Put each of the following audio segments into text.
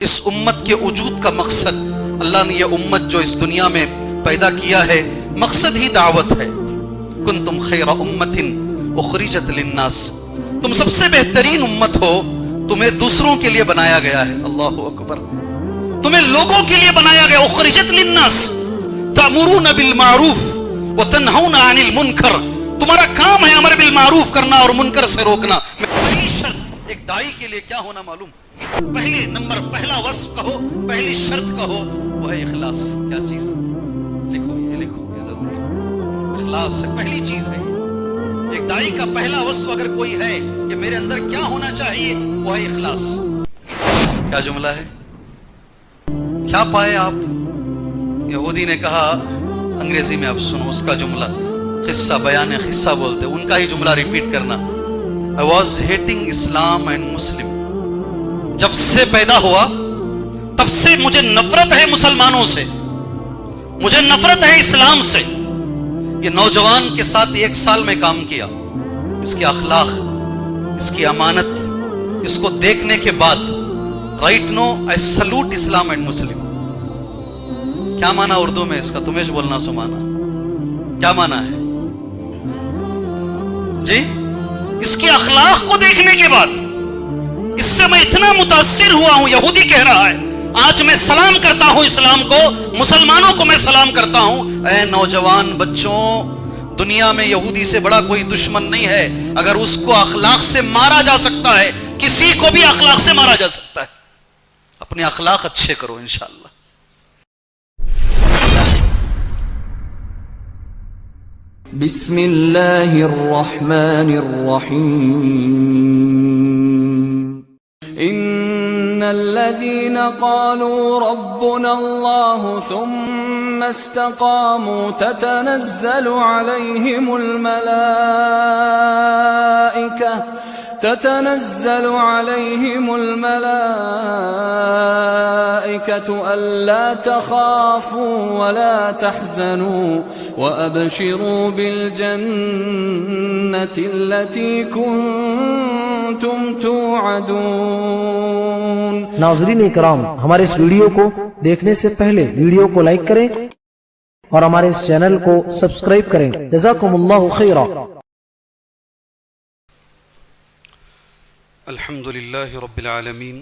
اس امت کے وجود کا مقصد، اللہ نے یہ امت جو اس دنیا میں پیدا کیا ہے، مقصد ہی دعوت ہے۔ کنتم خیر امت اخرجت للناس، تم سب سے بہترین امت ہو، تمہیں دوسروں کے لیے بنایا گیا ہے۔ اللہ اکبر، تمہیں لوگوں کے لیے بنایا گیا۔ اخرجت للناس تأمرون بالمعروف وتنہون عن المنکر، تمہارا کام ہے امر بالمعروف کرنا اور منکر سے روکنا۔ پہلی شرط ایک داعی کے لیے کیا ہونا معلوم؟ پہلی نمبر، پہلا وصف کہو، پہلی شرط کہو، وہ ہے اخلاص۔ کیا چیز؟ لکھو، یہ لکھو، یہ ضروری ہے۔ اخلاص ہے، پہلی چیز ہے۔ ایک داعی کا پہلا وصف اگر کوئی ہے کہ میرے اندر کیا ہونا چاہیے، وہ ہے اخلاص۔ کیا جملہ ہے؟ کیا پائے آپ؟ یہودی نے کہا، انگریزی میں آپ سنو اس کا جملہ، قصہ بیان قصہ بولتے، ان کا ہی جملہ ریپیٹ کرنا۔ I was hating Islam and Muslim۔ جب سے پیدا ہوا تب سے مجھے نفرت ہے مسلمانوں سے، مجھے نفرت ہے اسلام سے۔ یہ نوجوان کے ساتھ 1 سال میں کام کیا، اس کے اخلاق، اس کی امانت، اس کو دیکھنے کے بعد right now I salute Islam and Muslim۔ کیا مانا اردو میں اس کا؟ تمہیں بولنا سمانا کیا مانا ہے جی؟ اس کے اخلاق کو دیکھنے کے بعد اس سے میں اتنا متاثر ہوا ہوں۔ یہودی کہہ رہا ہے، آج میں سلام کرتا ہوں اسلام کو، مسلمانوں کو میں سلام کرتا ہوں۔ اے نوجوان بچوں، دنیا میں یہودی سے بڑا کوئی دشمن نہیں ہے۔ اگر اس کو اخلاق سے مارا جا سکتا ہے، کسی کو بھی اخلاق سے مارا جا سکتا ہے۔ اپنے اخلاق اچھے کرو انشاءاللہ۔ بسم اللہ الرحمن الرحیم۔ ان الذين قالوا ربنا الله ثم استقاموا تتنزل عليهم الملائكة ألا تخافوا ولا تحزنوا وأبشروا بالجنة التي كنتم توعدون۔ ناظرین اکرام، ہمارے اس ویڈیو کو دیکھنے سے پہلے ویڈیو کو لائک کریں اور ہمارے اس چینل کو سبسکرائب کریں۔ جزاکم اللہ خیرا۔ الحمد للہ رب العالمین،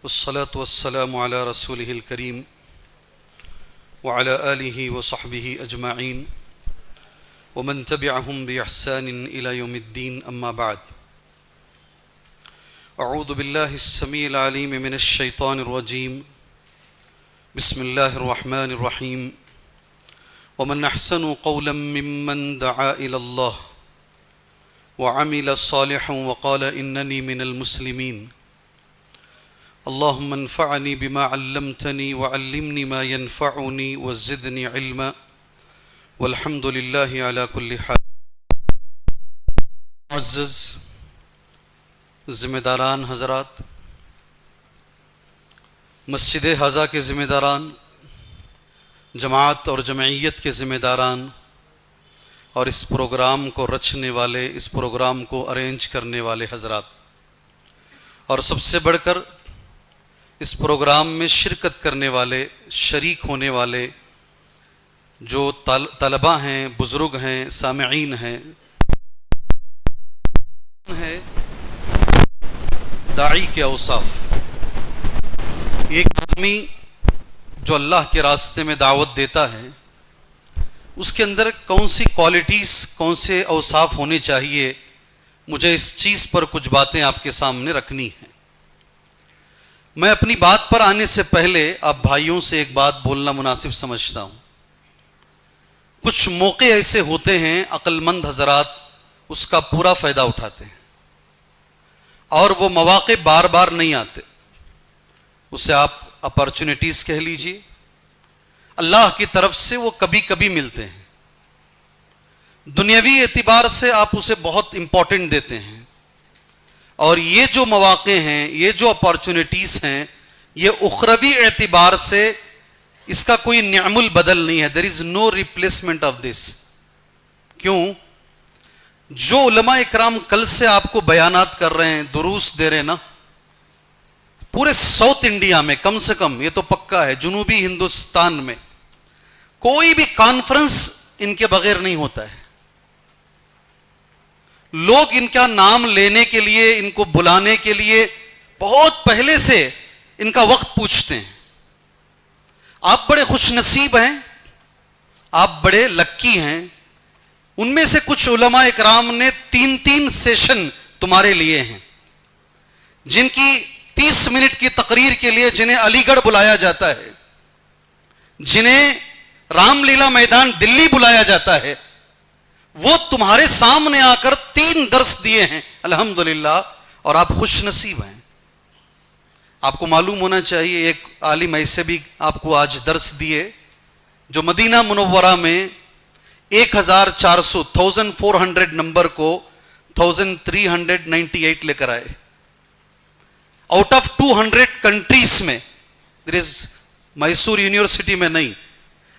والصلاة والسلام علی رسولہ الکریم وعلی آلہ وصحبہ اجمعین ومن تبعہم بإحسان إلی یوم الدین، اما بعد۔ اعوذ باللہ السمیع العلیم من الشیطان الرجیم، بسم اللہ الرحمن الرحیم۔ ومن احسن قولا ممن دعا إلی اللہ وعمل صالحا وقال اننی من المسلمین۔ اللهم انفعنی بما علمتنی وعلمنی ما ينفعنی وزدنی علما، والحمد للہ علی کل حال۔ معزز ذمہ داران حضرات، مسجد حاضہ کے ذمہ داران، جماعت اور جمعیت کے ذمہ داران، اور اس پروگرام کو رچنے والے، اس پروگرام کو ارینج کرنے والے حضرات، اور سب سے بڑھ کر اس پروگرام میں شرکت کرنے والے، شریک ہونے والے جو طلباء ہیں، بزرگ ہیں، سامعین ہیں، داعی کے اوصاف۔ ایک آدمی جو اللہ کے راستے میں دعوت دیتا ہے، اس کے اندر کون سی کوالٹیز، کون سے اوصاف ہونے چاہیے، مجھے اس چیز پر کچھ باتیں آپ کے سامنے رکھنی ہیں۔ میں اپنی بات پر آنے سے پہلے آپ بھائیوں سے ایک بات بولنا مناسب سمجھتا ہوں۔ کچھ موقع ایسے ہوتے ہیں، عقل مند حضرات اس کا پورا فائدہ اٹھاتے ہیں، اور وہ مواقع بار بار نہیں آتے، اسے آپ اپارچونیٹیز کہہ لیجئے، اللہ کی طرف سے وہ کبھی کبھی ملتے ہیں۔ دنیاوی اعتبار سے آپ اسے بہت امپورٹنٹ دیتے ہیں، اور یہ جو مواقع ہیں، یہ جو اپارچونیٹیز ہیں، یہ اخروی اعتبار سے اس کا کوئی نعم البدل نہیں ہے۔ there is no replacement of this۔ کیوں؟ جو علماء اکرام کل سے آپ کو بیانات کر رہے ہیں، دروس دے رہے ہیں نا، پورے ساؤتھ انڈیا میں کم سے کم یہ تو پکا ہے, جنوبی ہندوستان میں کوئی بھی کانفرنس ان کے بغیر نہیں ہوتا ہے. لوگ ان کا نام لینے کے لیے, ان کو بلانے کے لیے بہت پہلے سے ان کا وقت پوچھتے ہیں. آپ بڑے خوش نصیب ہیں, آپ بڑے لکی ہیں. ان میں سے کچھ علماء اکرام نے 3 سیشن تمہارے لیے ہیں, جن کی 30 منٹ کی تقریر کے لیے جنہیں علی گڑھ بلایا جاتا ہے, جنہیں رام لیلا میدان دلی بلایا جاتا ہے, وہ تمہارے سامنے آ کر 3 درس دیے ہیں الحمدللہ, اور آپ خوش نصیب ہیں. آپ کو معلوم ہونا چاہیے ایک عالم ایسے بھی آپ کو آج درس دیے جو مدینہ منورہ میں 1400 نمبر کو 1398 لے کر آئے. آؤٹ آف 200 کنٹریز میں, میسور یونیورسٹی میں نہیں,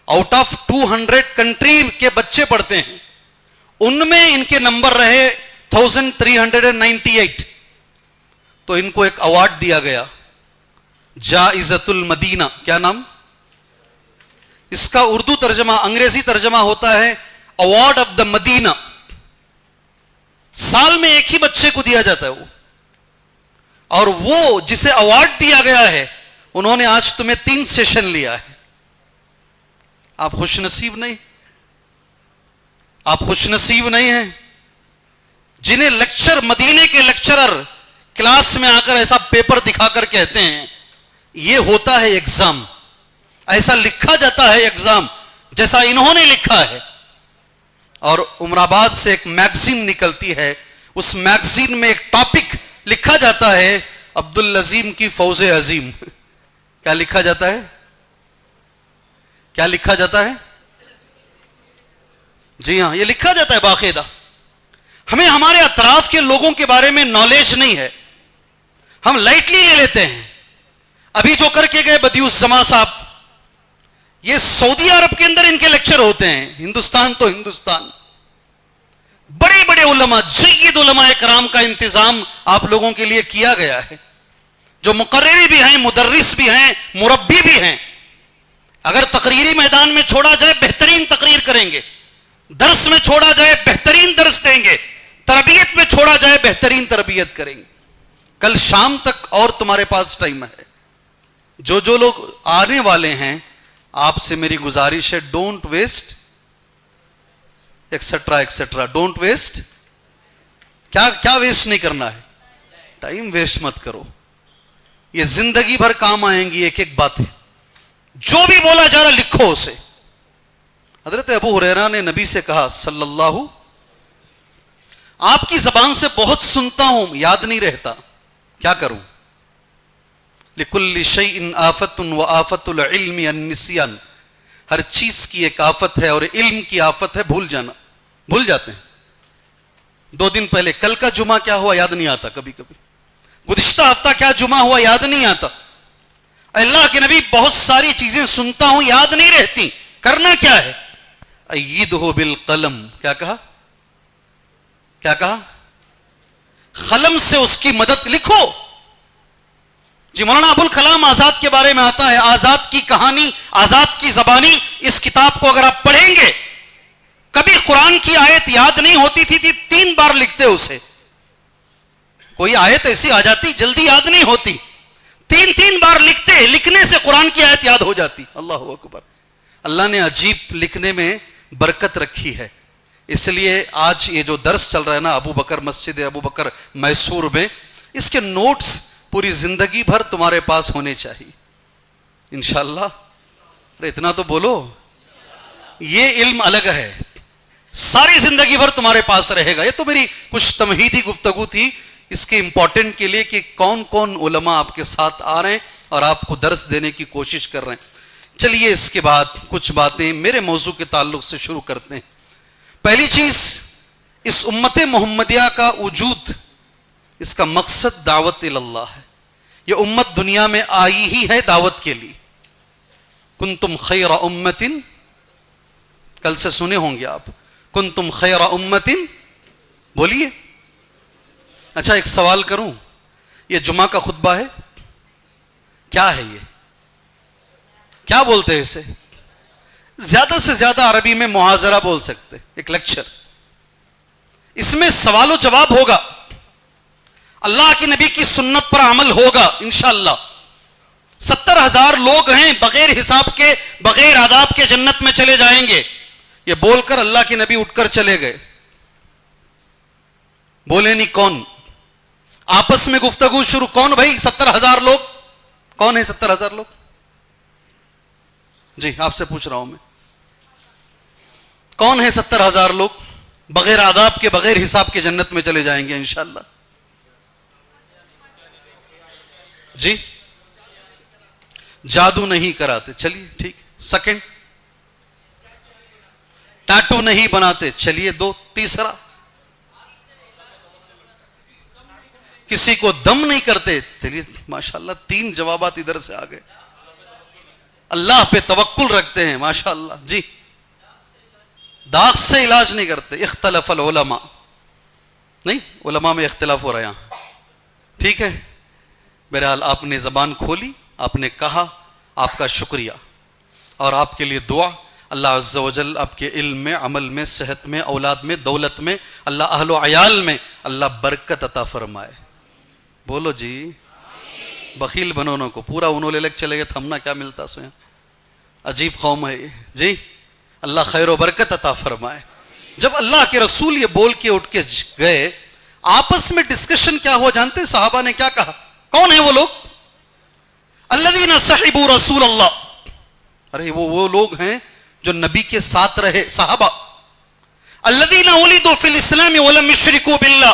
آؤٹ آف 200 کنٹری کے بچے پڑھتے ہیں, ان میں ان کے نمبر رہے 1398. تو ان کو ایک اوارڈ دیا گیا, جائزۃ المدینہ. کیا نام؟ اس کا اردو ترجمہ, انگریزی ترجمہ ہوتا ہے اوارڈ آف دا مدینہ. سال میں ایک ہی بچے کو دیا جاتا ہے وہ, اور وہ جسے اوارڈ دیا گیا ہے انہوں نے آج تمہیں 3 سیشن لیا ہے. آپ خوش نصیب نہیں؟ آپ خوش نصیب نہیں ہیں جنہیں لیکچر, مدینے کے لیکچرر کلاس میں آ کر ایسا پیپر دکھا کر کہتے ہیں یہ ہوتا ہے ایگزام, ایسا لکھا جاتا ہے ایگزام جیسا انہوں نے لکھا ہے. اور عمر آباد سے ایک میگزین نکلتی ہے, اس میگزین میں ایک ٹاپک لکھا جاتا ہے عبدالعظیم کی فوز عظیم. کیا لکھا جاتا ہے؟ کیا لکھا جاتا ہے؟ جی ہاں, یہ لکھا جاتا ہے باقاعدہ. ہمیں ہمارے اطراف کے لوگوں کے بارے میں نالج نہیں ہے, ہم لائٹلی لے لیتے ہیں. ابھی جو کر کے گئے بدیع الزماں صاحب, یہ سعودی عرب کے اندر ان کے لیکچر ہوتے ہیں, ہندوستان تو ہندوستان. بڑے بڑے علماء, جید علماء کرام کا انتظام آپ لوگوں کے لیے کیا گیا ہے, جو مقرری بھی ہیں, مدرس بھی ہیں, مربی بھی ہیں. اگر تقریری میدان میں چھوڑا جائے بہترین تقریر کریں گے, درس میں چھوڑا جائے بہترین درس دیں گے, تربیت میں چھوڑا جائے بہترین تربیت کریں گے. کل شام تک اور تمہارے پاس ٹائم ہے. جو لوگ آنے والے ہیں آپ سے میری گزارش ہے, don't waste extra extra, don't waste. کیا ویسٹ نہیں کرنا ہے؟ ٹائم ویسٹ مت کرو, یہ زندگی بھر کام آئیں گی ایک ایک باتیں. جو بھی بولا جا رہا لکھو اسے. حضرت ابو ہریرہ نے نبی سے کہا صلی اللہ, آپ کی زبان سے بہت سنتا ہوں یاد نہیں رہتا, کیا کروں؟ لِكُلِّ شَيْءٍ آفَةٌ وَآفَةُ الْعِلْمِ النِّسْيَانُ. ہر چیز کی ایک آفت ہے اور علم کی آفت ہے بھول جانا. بھول جاتے ہیں. 2 دن پہلے کل کا جمعہ کیا ہوا یاد نہیں آتا, کبھی کبھی گزشتہ ہفتہ کیا جمعہ ہوا یاد نہیں آتا. اللہ کے نبی بہت ساری چیزیں سنتا ہوں یاد نہیں رہتی, کرنا کیا ہے؟ ایدہ بالقلم. کیا کہا؟ کیا کہا؟ قلم سے اس کی مدد. لکھو. جی مولانا ابوالکلام آزاد کے بارے میں آتا ہے, آزاد کی کہانی, آزاد کی زبانی. اس کتاب کو اگر آپ پڑھیں گے, کبھی قرآن کی آیت یاد نہیں ہوتی تھی 3 بار لکھتے اسے. کوئی آیت ایسی آ جاتی جلدی یاد نہیں ہوتی, 3 بار لکھتے, لکھنے سے قرآن کی آیت یاد ہو جاتی. اللہ اکبر. اللہ نے عجیب لکھنے میں برکت رکھی ہے. اس لیے آج یہ جو درس چل رہا ہے نا ابو بکر, مسجد ابو بکر میسور میں, اس کے نوٹس پوری زندگی بھر تمہارے پاس ہونے چاہیے انشاءاللہ. اتنا تو بولو, یہ علم الگ ہے, ساری زندگی بھر تمہارے پاس رہے گا. یہ تو میری کچھ تمہیدی گفتگو تھی اس کے امپورٹنٹ کے لیے کہ کون کون علماء آپ کے ساتھ آ رہے ہیں اور آپ کو درس دینے کی کوشش کر رہے ہیں. چلیے اس کے بعد کچھ باتیں میرے موضوع کے تعلق سے شروع کرتے ہیں. پہلی چیز, اس امت محمدیہ کا وجود, اس کا مقصد دعوت اللہ ہے. یہ امت دنیا میں آئی ہی ہے دعوت کے لیے. کنتم خیر امت, کل سے سنے ہوں گے آپ, کنتم خیر امت. بولیے. اچھا ایک سوال کروں, یہ جمعہ کا خطبہ ہے, کیا ہے یہ؟ کیا بولتے ہیں اسے؟ زیادہ سے زیادہ عربی میں محاضرہ بول سکتے، ایک لیکچر. اس میں سوال و جواب ہوگا، اللہ کے نبی کی سنت پر عمل ہوگا انشاءاللہ. 70,000 لوگ ہیں بغیر حساب کے بغیر عذاب کے جنت میں چلے جائیں گے. یہ بول کر اللہ کے نبی اٹھ کر چلے گئے. بولے نہیں کون؟ آپس میں گفتگو شروع. کون بھائی 70,000 لوگ؟ کون ہے 70,000 لوگ؟ جی آپ سے پوچھ رہا ہوں میں، کون ہے 70,000 لوگ بغیر عذاب کے بغیر حساب کے جنت میں چلے جائیں گے انشاءاللہ؟ جی جادو نہیں کراتے، چلیے ٹھیک. سیکنڈ، ٹیٹو نہیں بناتے، چلیے 2. تیسرا، کسی کو دم نہیں کرتے، چلیے ماشاءاللہ 3 جوابات ادھر سے آ گئے. اللہ پہ توکل رکھتے ہیں ماشاءاللہ. جی داغ سے علاج نہیں کرتے. اختلف العلماء، نہیں علماء میں اختلاف ہو رہا ہے یہاں، ٹھیک ہے. بہرحال آپ نے زبان کھولی، آپ نے کہا، آپ کا شکریہ اور آپ کے لیے دعا. اللہ عز و جل آپ کے علم میں، عمل میں، صحت میں، اولاد میں، دولت میں، اللہ اہل و عیال میں اللہ برکت عطا فرمائے. بولو جی. بخیل بنونوں کو پورا انہوں لے لگ چلے گئے، تھمنا کیا ملتا سو یہاں. عجیب قوم ہے یہ. جی اللہ خیر و برکت عطا فرمائے. جب اللہ کے رسول یہ بول کے اٹھ کے گئے، آپس میں ڈسکشن کیا ہوا جانتے؟ صحابہ نے کیا کہا؟ کون ہیں وہ لوگ؟ الذین صحبوا رسول اللہ. ارے وہ لوگ ہیں جو نبی کے ساتھ رہے، صحابہ. الذین ولدوا فی الاسلام ولم یشرکوا باللہ.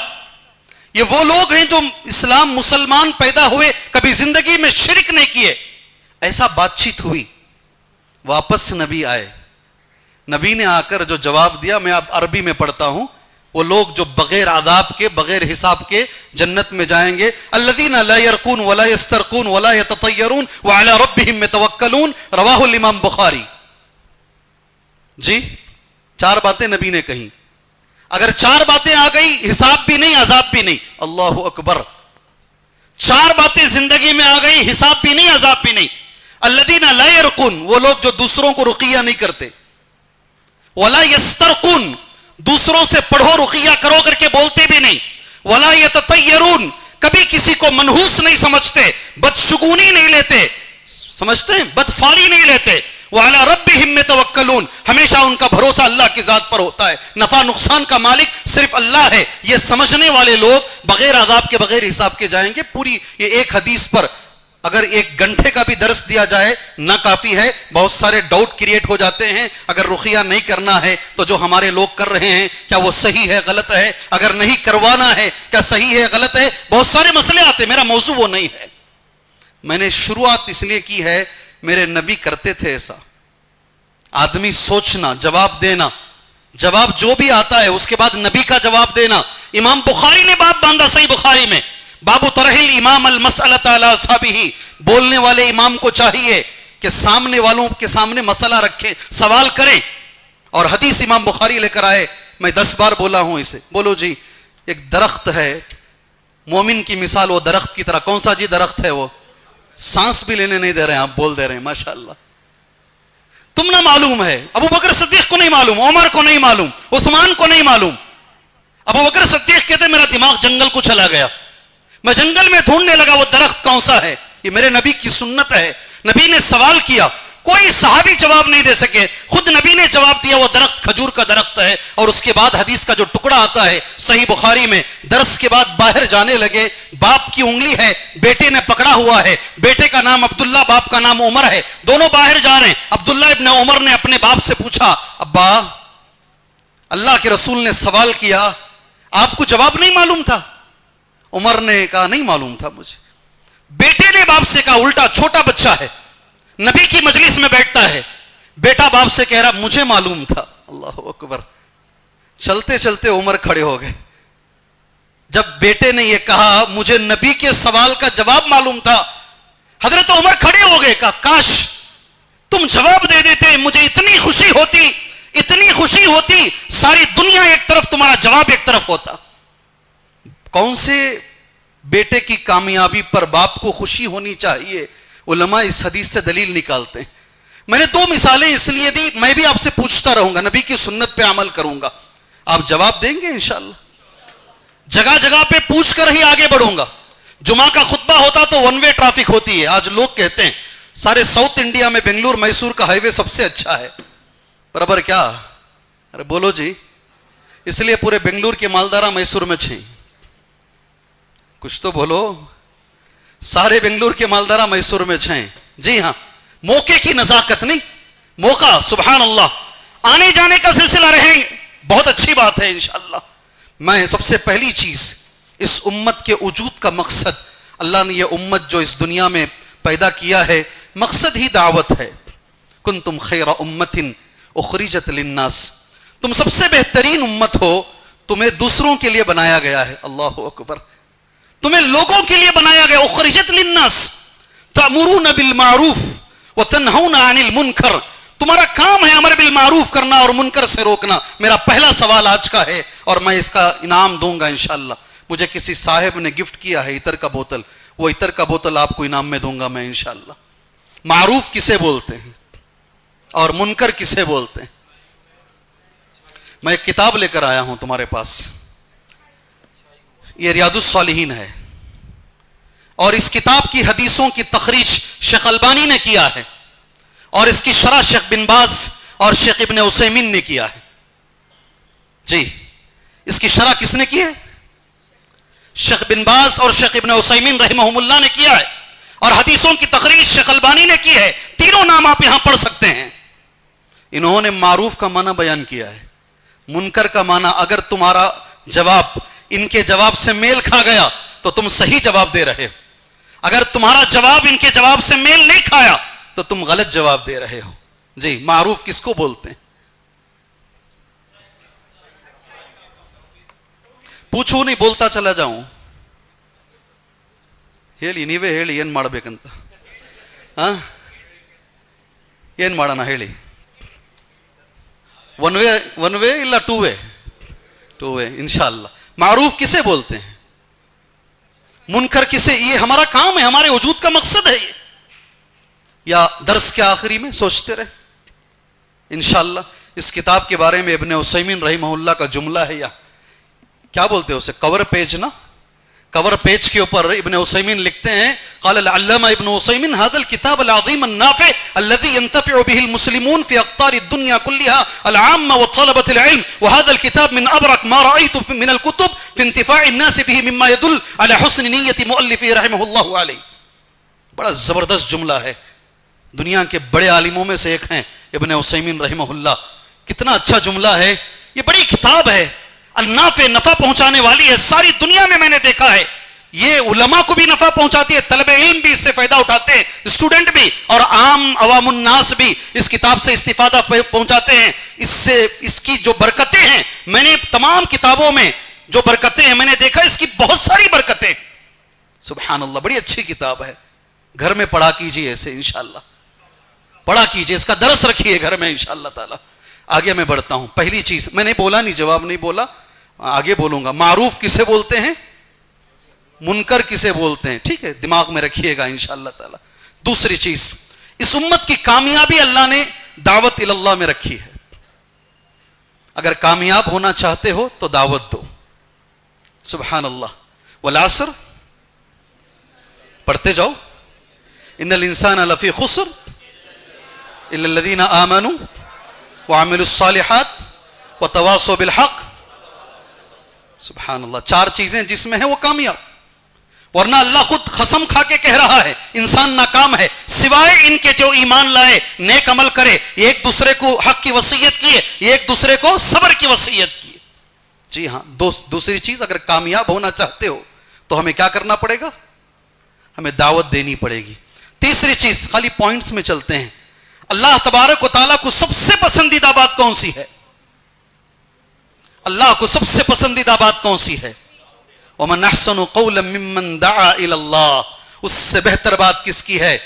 یہ وہ لوگ ہیں جو اسلام مسلمان پیدا ہوئے، کبھی زندگی میں شرک نہیں کیے. ایسا بات چیت ہوئی، واپس نبی آئے. نبی نے آ کر جو جواب دیا میں اب عربی میں پڑھتا ہوں. وہ لوگ جو بغیر عذاب کے بغیر حساب کے جنت میں جائیں گے. الذین لا یرقون ولا یسترقون ولا یتطیرون وعلی ربہم یتوکلون. رواہ الامام بخاری. جی 4 باتیں نبی نے کہیں. اگر 4 باتیں آ گئی، حساب بھی نہیں عذاب بھی نہیں. اللہ اکبر. 4 باتیں زندگی میں آ گئی، حساب بھی نہیں عذاب بھی نہیں. الذین لا یرقون، وہ لوگ جو دوسروں کو رقیہ نہیں کرتے. ولا یسترقون، دوسروں سے پڑھو رقیہ کرو کر کے بولتے بھی نہیں. ولا یتطیرون، کبھی کسی کو منحوس نہیں سمجھتے، بدشگونی نہیں لیتے، سمجھتے ہیں بدفعلی نہیں لیتے. وعلی ربہم یتوکلون، ہمیشہ ان کا بھروسہ اللہ کی ذات پر ہوتا ہے. نفع نقصان کا مالک صرف اللہ ہے. یہ سمجھنے والے لوگ بغیر عذاب کے بغیر حساب کے جائیں گے. پوری یہ ایک حدیث پر اگر 1 گھنٹے کا بھی درس دیا جائے نہ کافی ہے. بہت سارے ڈاؤٹ کریٹ ہو جاتے ہیں. اگر رقیہ نہیں کرنا ہے تو جو ہمارے لوگ کر رہے ہیں کیا وہ صحیح ہے غلط ہے؟ اگر نہیں کروانا ہے کیا صحیح ہے غلط ہے؟ بہت سارے مسئلے آتے ہیں. میرا موضوع وہ نہیں ہے. میں نے شروعات اس لیے کی ہے، میرے نبی کرتے تھے ایسا. آدمی سوچنا، جواب دینا، جواب جو بھی آتا ہے اس کے بعد نبی کا جواب دینا. امام بخاری نے باب باندھا صحیح بخاری میں، باب طرح الامام المسألۃ علی اصحابہ. بولنے والے امام کو چاہیے کہ سامنے والوں کے سامنے مسئلہ رکھیں، سوال کریں. اور حدیث امام بخاری لے کر آئے. میں 10 بار بولا ہوں اسے. بولو جی. ایک درخت ہے، مومن کی مثال وہ درخت کی طرح. کون سا جی درخت ہے وہ؟ سانس بھی لینے نہیں دے رہے ہیں، آپ بول دے رہے ہیں ماشاءاللہ. تم نہ معلوم ہے، ابو بکر صدیق کو نہیں معلوم، عمر کو نہیں معلوم، عثمان کو نہیں معلوم. ابو بکر صدیق کہتے میرا دماغ جنگل کو چلا گیا، میں جنگل میں ڈھونڈنے لگا وہ درخت کون سا ہے. یہ میرے نبی کی سنت ہے. نبی نے سوال کیا، کوئی صحابی جواب نہیں دے سکے، خود نبی نے جواب دیا وہ درخت کھجور کا درخت ہے. اور اس کے بعد حدیث کا جو ٹکڑا آتا ہے صحیح بخاری میں، درس کے بعد باہر جانے لگے. باپ کی انگلی ہے، بیٹے نے پکڑا ہوا ہے. بیٹے کا نام عبداللہ، باپ کا نام عمر ہے. دونوں باہر جا رہے ہیں. عبداللہ ابن عمر نے اپنے باپ سے پوچھا، ابا اللہ کے رسول نے سوال کیا، آپ کو جواب نہیں معلوم تھا؟ عمر نے کہا نہیں معلوم تھا مجھے. بیٹے نے باپ سے کہا، الٹا چھوٹا بچہ ہے، نبی کی مجلس میں بیٹھتا ہے، بیٹا باپ سے کہہ رہا مجھے معلوم تھا. اللہ اکبر. چلتے چلتے عمر کھڑے ہو گئے. جب بیٹے نے یہ کہا مجھے نبی کے سوال کا جواب معلوم تھا، حضرت عمر کھڑے ہو گئے. کہا کاش تم جواب دے دیتے، مجھے اتنی خوشی ہوتی، اتنی خوشی ہوتی. ساری دنیا ایک طرف، تمہارا جواب ایک طرف ہوتا. کون سے بیٹے کی کامیابی پر باپ کو خوشی ہونی چاہیے؟ علماء اس حدیث سے دلیل نکالتے ہیں. میں نے 2 مثالیں اس لیے دی, میں بھی آپ سے پوچھتا رہوں گا, نبی کی سنت پہ عمل کروں گا, آپ جواب دیں گے انشاءاللہ. جگہ جگہ پہ پوچھ کر ہی آگے بڑھوں گا. جمعہ کا خطبہ ہوتا تو 1 وے ٹریفک ہوتی ہے. آج لوگ کہتے ہیں سارے ساؤتھ انڈیا میں بنگلور میسور کا ہائی وے سب سے اچھا ہے. برابر کیا؟ ارے بولو جی. اس لیے پورے بنگلور کے مالدارا میسور میں چھیں. کچھ تو بولو. سارے بنگلور کے مالدارا میسور میں چھیں. جی ہاں, موقع کی نزاکت نہیں, موقع سبحان اللہ آنے جانے کا سلسلہ رہیں, بہت اچھی بات ہے انشاءاللہ. میں سب سے پہلی چیز, اس امت کے وجود کا مقصد, اللہ نے یہ امت جو اس دنیا میں پیدا کیا ہے مقصد ہی دعوت ہے. کنتم خیر امت اخرجت للناس, تم سب سے بہترین امت ہو, تمہیں دوسروں کے لیے بنایا گیا ہے. اللہ اکبر, تمہیں لوگوں کے لیے بنایا گیا. اخرجت للناس تأمرون بالمعروف وتنہون عن المنکر, تمہارا کام ہے امر بالمعروف کرنا اور منکر سے روکنا. میرا پہلا سوال آج کا ہے اور میں اس کا انعام دوں گا انشاءاللہ. مجھے کسی صاحب نے گفٹ کیا ہے عطر کا بوتل, وہ عطر کا بوتل آپ کو انعام میں دوں گا میں انشاءاللہ. معروف کسے بولتے ہیں اور منکر کسے بولتے ہیں؟ میں ایک کتاب لے کر آیا ہوں تمہارے پاس, یہ ریاض الصالحین ہے, اور اس کتاب کی حدیثوں کی تخریج شیخ البانی نے کیا ہے, اور اس کی شرح شیخ بن باز اور شیخ ابن عثیمین نے کیا ہے. جی, اس کی شرح کس نے کی ہے؟ شیخ بن باز اور شیخ ابن عثیمین رحمہم اللہ نے کیا ہے, اور حدیثوں کی تخریج شیخ البانی نے کی ہے. تینوں نام آپ یہاں پڑھ سکتے ہیں. انہوں نے معروف کا معنی بیان کیا ہے, منکر کا معنی. اگر تمہارا جواب ان کے جواب سے میل کھا گیا تو تم صحیح جواب دے رہے ہو, اگر تمہارا جواب ان کے جواب سے میل نہیں کھایا تو تم غلط جواب دے رہے ہو. جی, معروف کس کو بولتے ہیں؟ پوچھو نہیں, بولتا چلا جاؤں. ಹೇಳಿ ನೀವೇ ಹೇಳಿ ಏನು ಮಾಡಬೇಕಂತ. ಏನು ಮಾಡೋಣ ಹೇಳಿ. 1 ವೇ ಇಲ್ಲ 2 ವೇ? 2 ವೇ انشاءاللہ. معروف کسے بولتے ہیں, منکر کسے؟ یہ ہمارا کام ہے, ہمارے وجود کا مقصد ہے یہ. یا درس کے آخری میں سوچتے رہے انشاءاللہ. اس کتاب کے بارے میں ابن عثیمین رحمہ اللہ کا جملہ ہے, یا کیا بولتے ہیں اسے, کور پیج نا, کور پیج کے اوپر ابن عثیمین لکھتے ہیں, قال العلامہ ابن عثیمین هذا الكتاب العظیم النافع الذي ينتفع به المسلمون في اقطار الدنيا كلها العامة وطلبة العلم, وهذا الكتاب من ابرك ما رأيت من الكتب في انتفاع الناس به مما يدل على حسن نیت مؤلفه رحمه الله علیہ. بڑا زبردست جملہ ہے, دنیا کے بڑے عالموں میں سے ایک ہیں ابن عثیمین رحمہ اللہ. کتنا اچھا جملہ ہے. یہ بڑی کتاب ہے, النافع, نفع پہنچانے والی ہے. ساری دنیا میں نے دیکھا ہے یہ علماء کو بھی نفع پہنچاتی ہے, طلب علم بھی اس سے فائدہ اٹھاتے ہیں, اسٹوڈنٹ بھی, اور عام عوام الناس بھی اس کتاب سے استفادہ پہنچاتے ہیں. اس سے اس کی جو برکتیں ہیں, میں نے تمام کتابوں میں جو برکتیں ہیں میں نے دیکھا اس کی بہت ساری برکتیں. سبحان اللہ, بڑی اچھی کتاب ہے. گھر میں پڑھا کیجیے اسے انشاءاللہ, پڑھا کیجیے, اس کا درس رکھیے گھر میں انشاءاللہ تعالی. آگے میں بڑھتا ہوں. پہلی چیز میں نے بولا نہیں, جواب نہیں بولا, آگے بولوں گا. معروف کسے بولتے ہیں, منکر کسے بولتے ہیں, ٹھیک ہے, دماغ میں رکھیے گا انشاءاللہ تعالی. دوسری چیز, اس امت کی کامیابی اللہ نے دعوت اللہ میں رکھی ہے. اگر کامیاب ہونا چاہتے ہو تو دعوت دو. سبحان اللہ. والعصر پڑھتے جاؤ, ان الانسان لفی خسر الا الذین آمنوا وعملوا الصالحات وتواصوا بالحق. سبحان اللہ, 4 چیزیں جس میں ہیں وہ کامیاب. ورنہ اللہ خود قسم کھا کے کہہ رہا ہے انسان ناکام ہے سوائے ان کے جو ایمان لائے, نیک عمل کرے, ایک دوسرے کو حق کی وصیت کیے, ایک دوسرے کو صبر کی وصیت کیے. جی ہاں. دوسری چیز, اگر کامیاب ہونا چاہتے ہو تو ہمیں کیا کرنا پڑے گا, ہمیں دعوت دینی پڑے گی. تیسری چیز, خالی پوائنٹس میں چلتے ہیں, اللہ تبارک و تعالیٰ کو سب سے پسندیدہ بات کون سی ہے؟ اللہ کو سب سے پسندیدہ بات کون سی ہے؟ وَمَنْ أَحْسَنُ قَوْلًا مِّمَّنْ دَعَا إِلَى اللَّهِ. اس سے بہتر بات کس کی ہے؟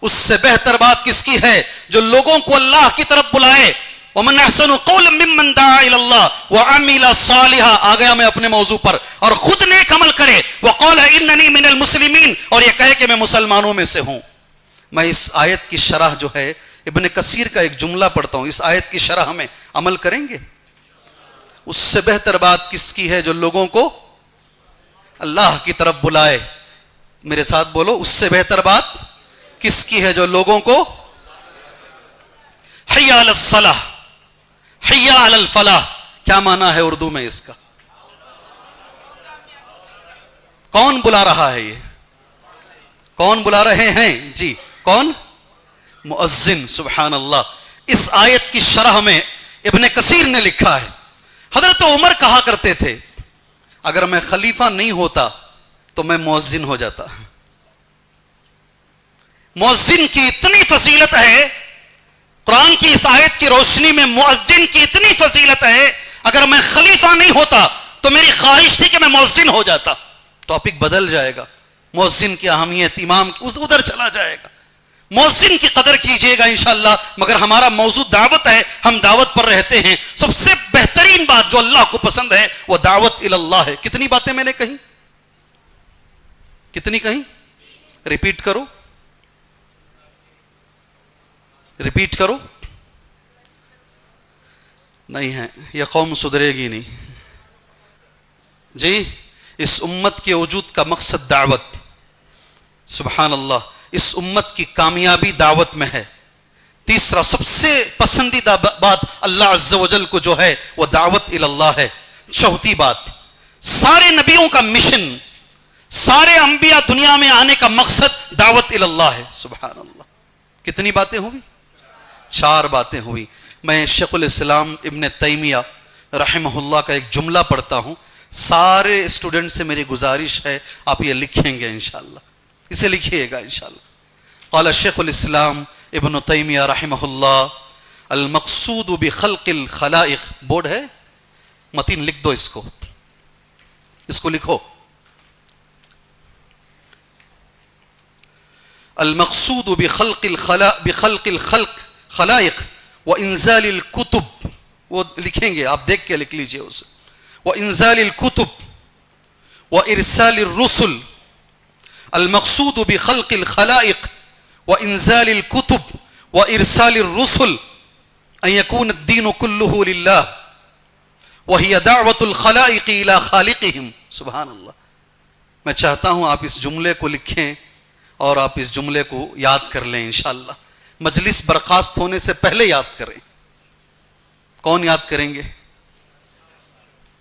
اس سے بہتر بات کس کی ہے جو لوگوں کو اللہ کی طرف بلائے. وَمَنْ أَحْسَنُ قَوْلًا مِّمَّنْ دَعَا إِلَى اللَّهِ وَعَمِلَ صَالِحًا. آ گیا میں اپنے موضوع پر, اور خود نیک عمل کرے. وَقَالَ إِنَّنِي مِنَ الْمُسْلِمِينَ, اور یہ کہے کہ میں مسلمانوں میں سے ہوں. میں اس آیت کی شرح جو ہے ابن کثیر کا ایک جملہ پڑھتا ہوں. اس آیت کی شرح میں عمل کریں گے. اس سے بہتر بات کس کی ہے جو لوگوں کو اللہ کی طرف بلائے. میرے ساتھ بولو, اس سے بہتر بات کس کی ہے جو لوگوں کو حی علی الصلاح حی علی الفلاح. کیا معنی ہے اردو میں اس کا؟ کون بلا رہا ہے؟ یہ کون بلا رہے ہیں جی؟ کون؟ مؤذن. سبحان اللہ. اس آیت کی شرح میں ابن کثیر نے لکھا ہے حضرت عمر کہا کرتے تھے اگر میں خلیفہ نہیں ہوتا تو میں مؤذن ہو جاتا. مؤذن کی اتنی فضیلت ہے, قرآن کی اس آیت کی روشنی میں مؤذن کی اتنی فضیلت ہے, اگر میں خلیفہ نہیں ہوتا تو میری خواہش تھی کہ میں مؤذن ہو جاتا. ٹاپک بدل جائے گا. مؤذن کی اہمیت امام ادھر چلا جائے گا. مؤذن کی قدر کیجئے گا انشاءاللہ. مگر ہمارا موضوع دعوت ہے, ہم دعوت پر رہتے ہیں. سب سے بہترین بات جو اللہ کو پسند ہے وہ دعوت اللہ ہے. کتنی باتیں میں نے کہیں؟ کتنی کہیں؟ ریپیٹ کرو, ریپیٹ کرو. نہیں ہے, یہ قوم سدھرے گی نہیں جی. اس امت کے وجود کا مقصد دعوت. سبحان اللہ. اس امت کی کامیابی دعوت میں ہے. تیسرا سب سے پسندیدہ بات اللہ عز و جل کو جو ہے وہ دعوت اللہ ہے. چوتھی بات, سارے نبیوں کا مشن, سارے انبیاء دنیا میں آنے کا مقصد دعوت اللہ ہے. سبحان اللہ. کتنی باتیں ہوئی؟ 4 باتیں ہوئی. میں شیخ الاسلام ابن تیمیہ رحمہ اللہ کا ایک جملہ پڑھتا ہوں. سارے اسٹوڈنٹ سے میری گزارش ہے آپ یہ لکھیں گے انشاءاللہ, اسے لکھیے گا انشاءاللہ. قال شیخ الاسلام ابن تیمیہ رحمہ اللہ المقصود بخلق الخلائق. بورڈ ہے, متین لکھ دو اس کو لکھو. المقصود بخلق الخلق خلائق وانزال الكتب. وہ لکھیں گے آپ, دیکھ کے لکھ لیجئے اسے. وانزال الكتب وارسال الرسل. المقصود بخلق الخلائق وانزال الكتب وارسال الرسل ان يكون الدين كله لله وهي دعوة الخلائق الى خالقهم. سبحان اللہ. میں چاہتا ہوں آپ اس جملے کو لکھیں اور آپ اس جملے کو یاد کر لیں انشاءاللہ. مجلس برخاست ہونے سے پہلے یاد کریں. کون یاد کریں گے؟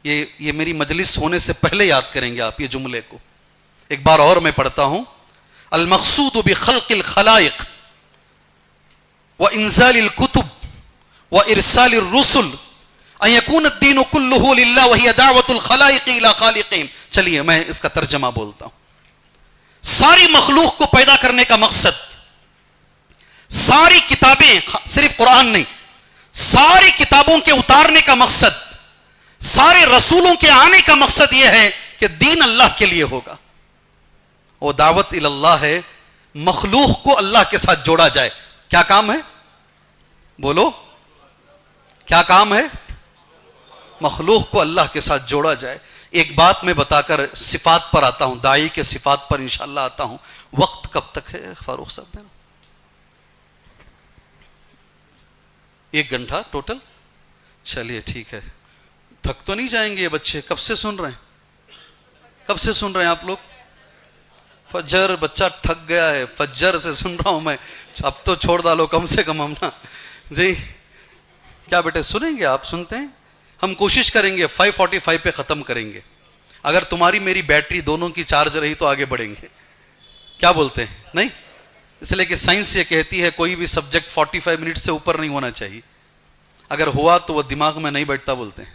یہ میری مجلس ہونے سے پہلے یاد کریں گے آپ یہ جملے کو. ایک بار اور میں پڑھتا ہوں. المقصود بخلق الخلائق وانزال الكتب وارسال الرسل ان يكون الدين كله لله وهي دعوة الخلائق الى خالقهم. چلیے میں اس کا ترجمہ بولتا ہوں. ساری مخلوق کو پیدا کرنے کا مقصد, ساری کتابیں, صرف قرآن نہیں, ساری کتابوں کے اتارنے کا مقصد, سارے رسولوں کے آنے کا مقصد یہ ہے کہ دین اللہ کے لیے ہوگا. وہ دعوت اللہ ہے, مخلوق کو اللہ کے ساتھ جوڑا جائے. کیا کام ہے؟ بولو, کیا کام ہے؟ مخلوق کو اللہ کے ساتھ جوڑا جائے. ایک بات میں بتا کر صفات پر آتا ہوں, داعی کے صفات پر انشاءاللہ آتا ہوں. وقت کب تک ہے فاروق صاحب؟ 1 گھنٹہ ٹوٹل. چلیے ٹھیک ہے. تھک تو نہیں جائیں گے یہ بچے؟ کب سے سن رہے ہیں؟ کب سے سن رہے ہیں آپ لوگ؟ فجر, بچہ تھک گیا ہے, فجر سے سن رہا ہوں میں. اب تو چھوڑ ڈالو کم سے کم ہم نا جی. کیا بیٹے سنیں گے آپ؟ سنتے ہیں. ہم کوشش کریں گے 5:45 پہ ختم کریں گے. اگر تمہاری میری بیٹری دونوں کی چارج رہی تو آگے بڑھیں گے. کیا بولتے ہیں؟ نہیں, اس لیے کہ سائنس یہ کہتی ہے کوئی بھی سبجیکٹ 45 منٹ سے اوپر نہیں ہونا چاہیے. اگر ہوا تو وہ دماغ میں نہیں بیٹھتا بولتے ہیں.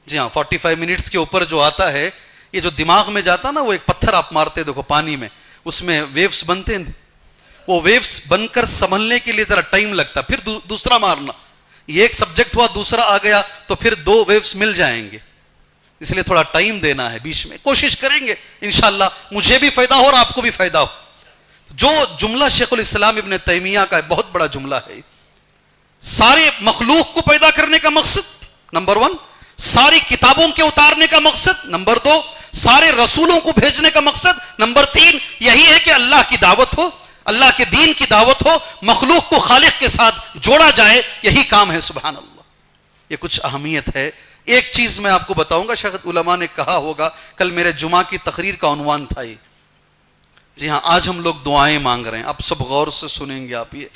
جی ہاں, 45 منٹس کے اوپر جو آتا ہے, یہ جو دماغ میں جاتا نا, وہ ایک پتھر آپ مارتے دیکھو پانی میں, اس میں ویوز بنتے ہیں. وہ ویوز بن کر سنبھلنے کے لیے ذرا ٹائم لگتا, پھر دوسرا مارنا. یہ ایک سبجیکٹ ہوا, دوسرا آ گیا تو پھر 2 ویوز مل جائیں گے. اس لیے تھوڑا ٹائم دینا ہے بیچ میں. کوشش کریں گے انشاءاللہ, مجھے بھی فائدہ ہو اور آپ کو بھی فائدہ ہو. جو جملہ شیخ الاسلام ابن تیمیہ کا بہت بڑا جملہ ہے. سارے مخلوق کو پیدا کرنے کا مقصد نمبر 1, ساری کتابوں کے اتارنے کا مقصد نمبر 2, سارے رسولوں کو بھیجنے کا مقصد نمبر 3 یہی ہے کہ اللہ کی دعوت ہو, اللہ کے دین کی دعوت ہو, مخلوق کو خالق کے ساتھ جوڑا جائے, یہی کام ہے. سبحان اللہ. یہ کچھ اہمیت ہے. ایک چیز میں آپ کو بتاؤں گا, شاید علماء نے کہا ہوگا, کل میرے جمعہ کی تقریر کا عنوان تھا یہ. جی ہاں, آج ہم لوگ دعائیں مانگ رہے ہیں. آپ سب غور سے سنیں گے. آپ یہ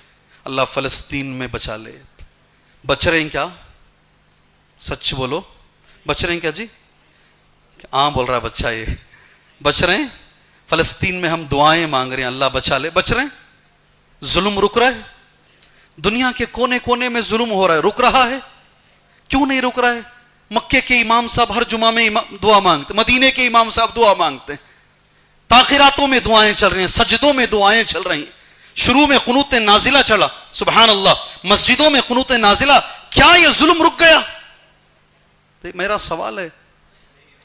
اللہ فلسطین میں بچا لے. بچ رہے ہیں کیا؟ سچ بولو, بچ رہے ہیں کیا؟ جی ہاں بول رہا ہے بچہ. یہ بچ رہے ہیں. فلسطین میں ہم دعائیں مانگ رہے ہیں, اللہ بچا لے. بچ رہے ہیں. ظلم رک رہا ہے. دنیا کے کونے کونے میں ظلم ہو رہا ہے, رک رہا ہے. کیوں نہیں رک رہا ہے؟ مکے کے امام صاحب ہر جمعہ میں دعا مانگتے, مدینے کے امام صاحب دعا مانگتے ہیں, تاخیراتوں میں دعائیں چل رہی ہیں, سجدوں میں دعائیں چل رہی ہیں. شروع میں قنوت نازلہ چلا, سبحان اللہ, مسجدوں میں قنوت نازلہ. کیا یہ ظلم رک گیا؟ تو میرا سوال ہے,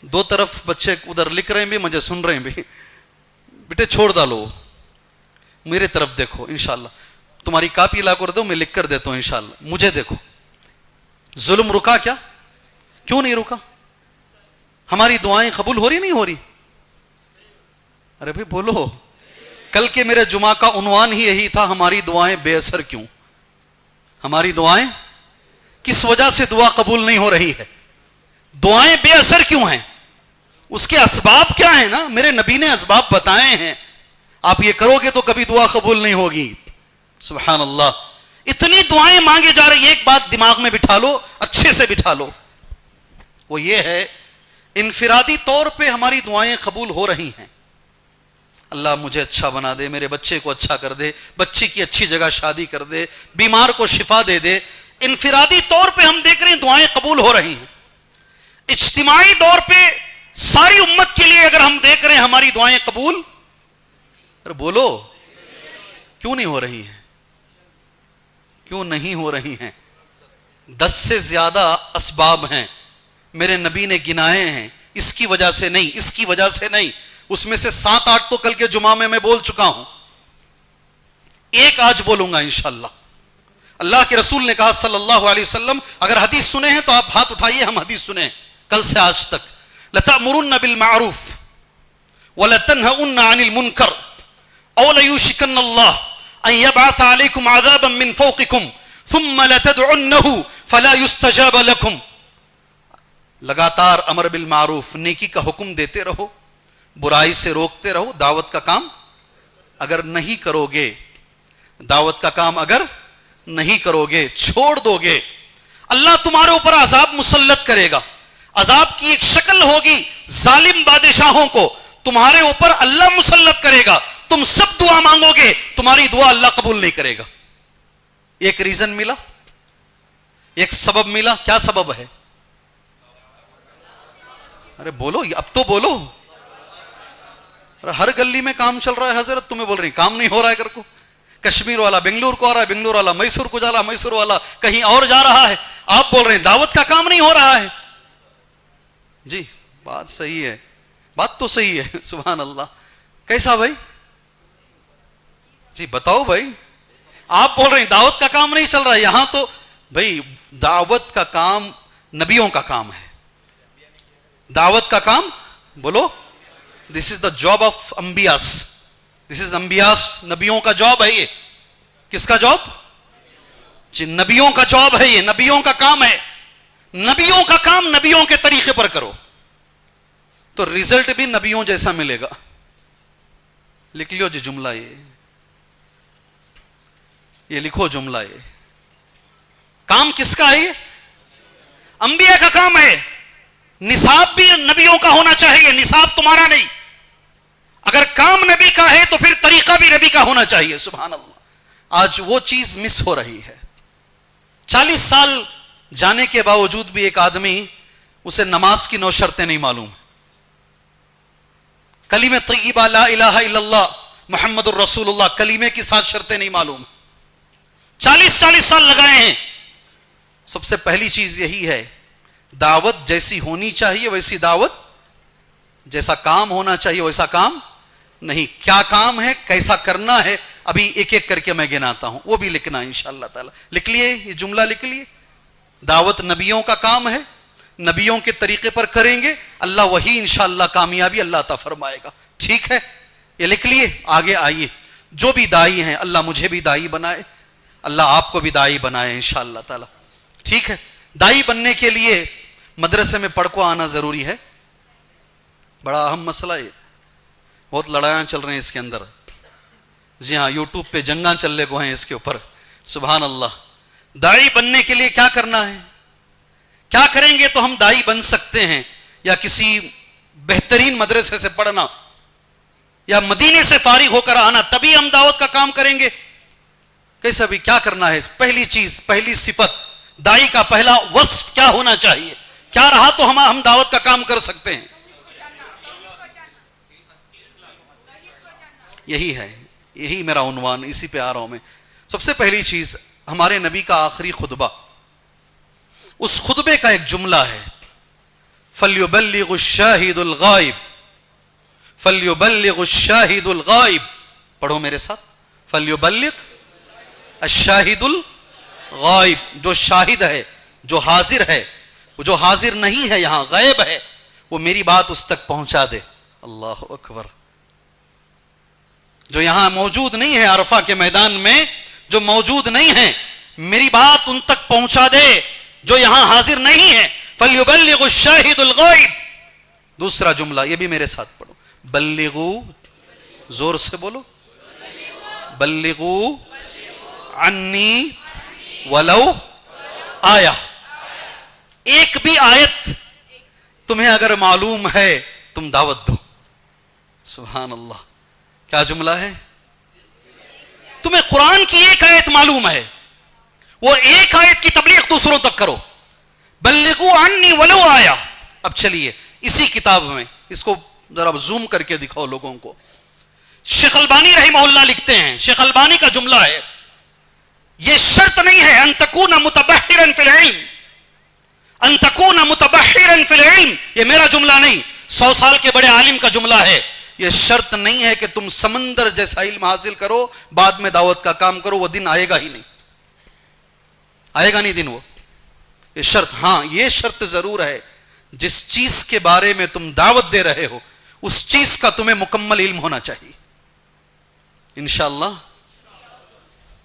دو طرف بچے ادھر لکھ رہے ہیں بھی, مجھے سن رہے ہیں بھی. بیٹے چھوڑ ڈالو, میرے طرف دیکھو. انشاءاللہ تمہاری کاپی لا کر دو, میں لکھ کر دیتا ہوں. انشاءاللہ مجھے دیکھو. ظلم رکا کیا؟ کیوں نہیں رکا؟ ہماری دعائیں قبول ہو رہی نہیں ہو رہی؟ ارے بھائی بولو. کل کے میرے جمعہ کا عنوان ہی یہی تھا, ہماری دعائیں بے اثر کیوں؟ ہماری دعائیں کس وجہ سے دعا قبول نہیں ہو رہی ہے؟ دعائیں بے اثر کیوں ہیں؟ اس کے اسباب کیا ہیں؟ نا میرے نبی نے اسباب بتائے ہیں. آپ یہ کرو گے تو کبھی دعا قبول نہیں ہوگی. سبحان اللہ. اتنی دعائیں مانگے جا رہی. ایک بات دماغ میں بٹھا لو, اچھے سے بٹھا لو, وہ یہ ہے, انفرادی طور پہ ہماری دعائیں قبول ہو رہی ہیں. اللہ مجھے اچھا بنا دے, میرے بچے کو اچھا کر دے, بچی کی اچھی جگہ شادی کر دے, بیمار کو شفا دے دے. انفرادی طور پہ ہم دیکھ رہے ہیں دعائیں قبول ہو رہی ہیں. اجتماعی طور پہ ساری امت کے لیے اگر ہم دیکھ رہے ہیں ہماری دعائیں قبول, ارے بولو کیوں نہیں ہو رہی ہیں؟ کیوں نہیں ہو رہی ہیں؟ 10 سے زیادہ اسباب ہیں, میرے نبی نے گنائے ہیں. اس کی وجہ سے نہیں, اس کی وجہ سے نہیں. اس میں سے 7-8 تو کل کے جمعہ میں بول چکا ہوں, ایک آج بولوں گا انشاءاللہ. اللہ کے رسول نے کہا صلی اللہ علیہ وسلم, اگر حدیث سنے ہیں تو آپ ہاتھ اٹھائیے, ہم حدیث سنے ہیں کل سے آج تک. لَتَأْمُرُنَّ بِالْمَعْرُوفِ وَلَتَنْهَؤُنَّ عَنِ الْمُنْكَرِ أَوْ لَيُوشِكَنَّ اللَّهُ أَنْ يَبْعَثَ عَلَيْكُمْ عَذَابًا مِّن فَوْقِكُمْ ثُمَّ لَتَدْعُنَّهُ فَلَا يُسْتَجَابَ لَكُمْ. لگاتار امر بالمعروف, نیکی کا حکم دیتے رہو, برائی سے روکتے رہو. دعوت کا کام اگر نہیں کرو گے, دعوت کا کام اگر نہیں کرو گے, چھوڑ دو گے, اللہ تمہارے اوپر عذاب مسلط کرے گا. عذاب کی ایک شکل ہوگی, ظالم بادشاہوں کو تمہارے اوپر اللہ مسلط کرے گا. تم سب دعا مانگو گے, تمہاری دعا اللہ قبول نہیں کرے گا. ایک ریزن ملا, ایک سبب ملا. کیا سبب ہے؟ ارے بولو, اب تو بولو. ہر گلی میں کام چل رہا ہے حضرت, تمہیں بول رہی کام نہیں ہو رہا ہے. کر کو کشمیر والا بنگلور کو آ رہا ہے, بنگلور والا میسور کو جا رہا ہے, میسور والا کہیں اور جا رہا ہے. آپ بول رہے ہیں دعوت کا کام نہیں ہو رہا ہے. جی بات صحیح ہے, بات تو صحیح ہے. سبحان اللہ. کیسا بھائی؟ جی بتاؤ بھائی. آپ بول رہے ہیں دعوت کا کام نہیں چل رہا ہے. یہاں تو بھائی دعوت کا کام نبیوں کا کام ہے. دعوت کا کام بولو, دس از دا جاب آف انبیاس. دس از انبیاس, نبیوں کا جاب ہے یہ. کس کا جاب؟ جی نبیوں کا جاب ہے یہ, نبیوں کا کام ہے. نبیوں کا کام نبیوں کے طریقے پر کرو تو ریزلٹ بھی نبیوں جیسا ملے گا. لکھ لیو جی جملہ, یہ لکھو جملہ. یہ کام کس کا ہے؟ یہ انبیاء کا کام ہے. نصاب بھی نبیوں کا ہونا چاہیے, نصاب تمہارا نہیں. اگر کام نبی کا ہے تو پھر طریقہ بھی نبی کا ہونا چاہیے. سبحان اللہ. آج وہ چیز مس ہو رہی ہے. 40 سال جانے کے باوجود بھی ایک آدمی, اسے نماز کی 9 شرطیں نہیں معلوم, کلمہ طیبہ لا الہ الا اللہ محمد الرسول اللہ کلمے کی 7 شرطیں نہیں معلوم. 40 سال لگائے ہیں. سب سے پہلی چیز یہی ہے, دعوت جیسی ہونی چاہیے ویسی دعوت, جیسا کام ہونا چاہیے ویسا کام نہیں. کیا کام ہے, کیسا کرنا ہے, ابھی ایک ایک کر کے میں گناتا ہوں, وہ بھی لکھنا انشاءاللہ تعالی. لکھ لیے یہ جملہ, لکھ لیے. دعوت نبیوں کا کام ہے, نبیوں کے طریقے پر کریں گے, اللہ وہی انشاءاللہ کامیابی اللہ عطا فرمائے گا. ٹھیک ہے, یہ لکھ لیے. آگے آئیے. جو بھی دائی ہیں اللہ مجھے بھی دائی بنائے, اللہ آپ کو بھی دائی بنائے انشاءاللہ تعالی. ٹھیک ہے, دائی بننے کے لیے مدرسے میں پڑھ کو آنا ضروری ہے. بڑا اہم مسئلہ ہے, بہت لڑائیاں چل رہی ہیں اس کے اندر. جی ہاں, یوٹیوب پہ جنگاں چلنے کو ہیں اس کے اوپر. سبحان اللہ. دائی بننے کے لیے کیا کرنا ہے, کیا کریں گے تو ہم دائی بن سکتے ہیں؟ یا کسی بہترین مدرسے سے پڑھنا یا مدینے سے فارغ ہو کر آنا تبھی ہم دعوت کا کام کریں گے؟ کیسا بھی کیا کرنا ہے؟ پہلی چیز, پہلی صفت, دائی کا پہلا وصف کیا ہونا چاہیے؟ کیا رہا تو ہم دعوت کا کام کر سکتے ہیں. یہی ہے, یہی میرا عنوان, اسی پہ آ رہا ہوں میں. سب سے پہلی چیز, ہمارے نبی کا آخری خطبہ, اس خطبے کا ایک جملہ ہے, فَلْيُبَلِّغُ الشَّاهِدُ الْغَائِبُ, فَلْيُبَلِّغُ الشَّاهِدُ الْغَائِبُ. پڑھو میرے ساتھ, فَلْيُبَلِّغ الشَّاهِدُ الْغَائِبُ. جو شاہد ہے, جو حاضر ہے, وہ جو حاضر نہیں ہے یہاں, غائب ہے, وہ میری بات اس تک پہنچا دے. اللہ اکبر. جو یہاں موجود نہیں ہے عرفہ کے میدان میں, جو موجود نہیں ہے, میری بات ان تک پہنچا دے جو یہاں حاضر نہیں ہے. فَلْيُبَلِّغُ الشَّاهِدُ الْغَائِبُ. دوسرا جملہ, یہ بھی میرے ساتھ پڑھو, بلغو, زور سے بولو, بلغو عنی ولو آیا. ایک بھی آیت تمہیں اگر معلوم ہے تم دعوت دو. سبحان اللہ. کیا جملہ ہے؟ تمہیں قرآن کی ایک آیت معلوم ہے, وہ ایک آیت کی تبلیغ دوسروں تک کرو. بلغو عنی ولو آیا. اب چلیے اسی کتاب میں اس کو ذرا زوم کر کے دکھاؤ لوگوں کو. شیخ البانی رحمہ اللہ لکھتے ہیں, شیخ البانی کا جملہ ہے, یہ شرط نہیں ہے ان تکون متبحرا فی العلم, ان تکون متبحرا فی العلم. یہ میرا جملہ نہیں, 100 سال کے بڑے عالم کا جملہ ہے. یہ شرط نہیں ہے کہ تم سمندر جیسا علم حاصل کرو بعد میں دعوت کا کام کرو, وہ دن آئے گا ہی نہیں, آئے گا نہیں دن وہ. یہ شرط, ہاں یہ شرط ضرور ہے, جس چیز کے بارے میں تم دعوت دے رہے ہو اس چیز کا تمہیں مکمل علم ہونا چاہیے انشاءاللہ.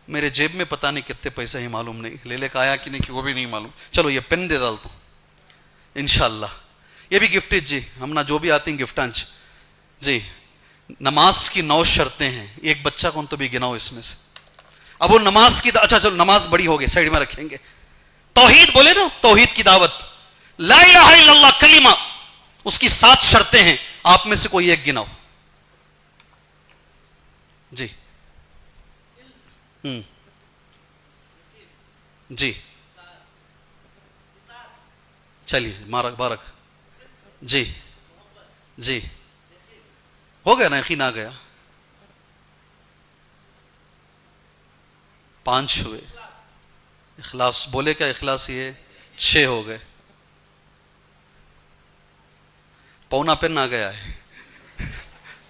میرے جیب میں پتہ نہیں کتنے پیسے ہی معلوم نہیں, لے لے کے آیا کہ نہیں کہ وہ بھی نہیں معلوم. چلو یہ پین دے ڈالتا ہوں انشاءاللہ. یہ بھی گفٹ جی, ہم نہ جو بھی آتی ہیں گفٹانچ جی. نماز کی 9 شرطیں ہیں, ایک بچہ کون تو بھی گناؤ اس میں سے. اب وہ نماز کی, اچھا چلو نماز بڑی ہوگی سائڈ میں رکھیں گے. توحید بولے نا, توحید کی دعوت, لا الہ الا اللہ کلمہ, اس کی 7 شرطیں ہیں. آپ میں سے کوئی ایک گناؤ جی. جی چلیے, مارک بارک جی. جی ہو گیا نا, یقین آ گیا. 5 ہوئے. اخلاص بولے کیا, اخلاص یہ 6 ہو گئے. پونا پن آ گیا ہے,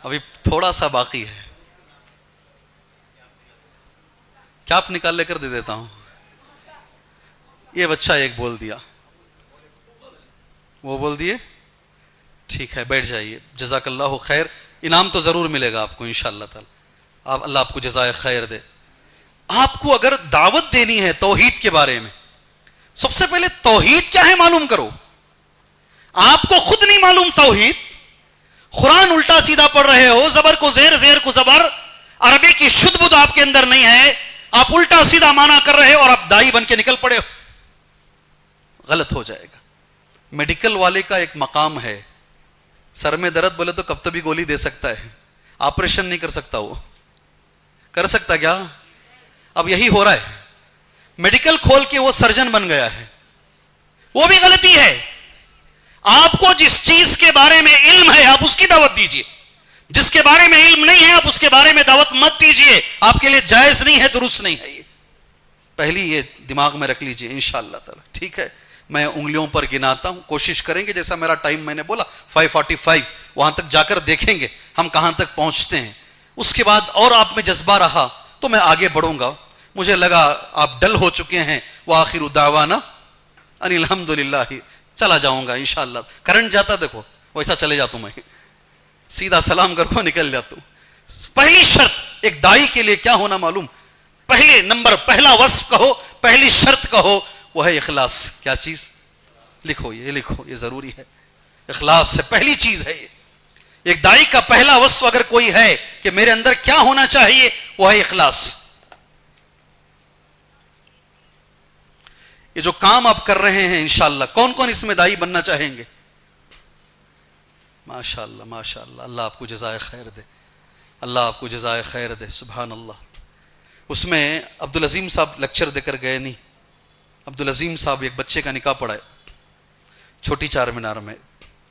ابھی تھوڑا سا باقی ہے. کیا آپ نکال لے کر دے دیتا ہوں. یہ بچہ ایک بول دیا, وہ بول دیے, ٹھیک ہے بیٹھ جائیے. جزاک اللہ خیر. انعام تو ضرور ملے گا آپ کو انشاءاللہ تعالی. آپ اللہ آپ کو جزائے خیر دے. آپ کو اگر دعوت دینی ہے توحید کے بارے میں, سب سے پہلے توحید کیا ہے معلوم کرو. آپ کو خود نہیں معلوم توحید, قرآن الٹا سیدھا پڑھ رہے ہو, زبر کو زیر, زیر کو زبر, عربی کی شد بدھ آپ کے اندر نہیں ہے, آپ الٹا سیدھا مانا کر رہے ہو اور آپ دائی بن کے نکل پڑے ہو, غلط ہو جائے گا. میڈیکل والے کا ایک مقام ہے, سر میں درد بولے تو کب تک گولی دے سکتا ہے, آپریشن نہیں کر سکتا. وہ کر سکتا کیا؟ اب یہی ہو رہا ہے, میڈیکل کھول کے وہ سرجن بن گیا ہے, وہ بھی غلطی ہے. آپ کو جس چیز کے بارے میں علم ہے آپ اس کی دعوت دیجئے, جس کے بارے میں علم نہیں ہے آپ اس کے بارے میں دعوت مت دیجئے, آپ کے لیے جائز نہیں ہے, درست نہیں ہے. یہ پہلی یہ دماغ میں رکھ لیجئے انشاءاللہ تعالی. ٹھیک ہے, میں انگلیوں پر گناتا ہوں, کوشش کریں گے جیسا میرا ٹائم میں نے بولا 5:45 وہاں تک جا کر دیکھیں گے ہم کہاں تک پہنچتے ہیں. اس کے بعد اور آپ میں جذبہ رہا تو میں آگے بڑھوں گا. مجھے لگا آپ ڈل ہو چکے ہیں, وآخر دعوانا ان الحمدللہ, چلا جاؤں گا انشاءاللہ. کرنٹ جاتا دیکھو ویسا چلے جاتا ہوں میں, سیدھا سلام کر کو نکل جاتا ہوں. پہلی شرط ایک دائی کے لیے کیا ہونا معلوم؟ پہلے نمبر، پہلا وصف کہو، پہلی شرط کہو، وہ ہے اخلاص. کیا چیز؟ لکھو، یہ لکھو، یہ ضروری ہے. اخلاص ہے، پہلی چیز ہے یہ. ایک دائی کا پہلا وصف اگر کوئی ہے کہ میرے اندر کیا ہونا چاہیے، وہ ہے اخلاص. یہ جو کام آپ کر رہے ہیں انشاءاللہ، کون کون اس میں دائی بننا چاہیں گے؟ ماشاءاللہ ماشاءاللہ، اللہ آپ کو جزائے خیر دے، اللہ آپ کو جزائے خیر دے. سبحان اللہ. اس میں عبدالعظیم صاحب لیکچر دے کر گئے نہیں. عبدالعظیم صاحب ایک بچے کا نکاح پڑھائے چھوٹی چار مینار میں.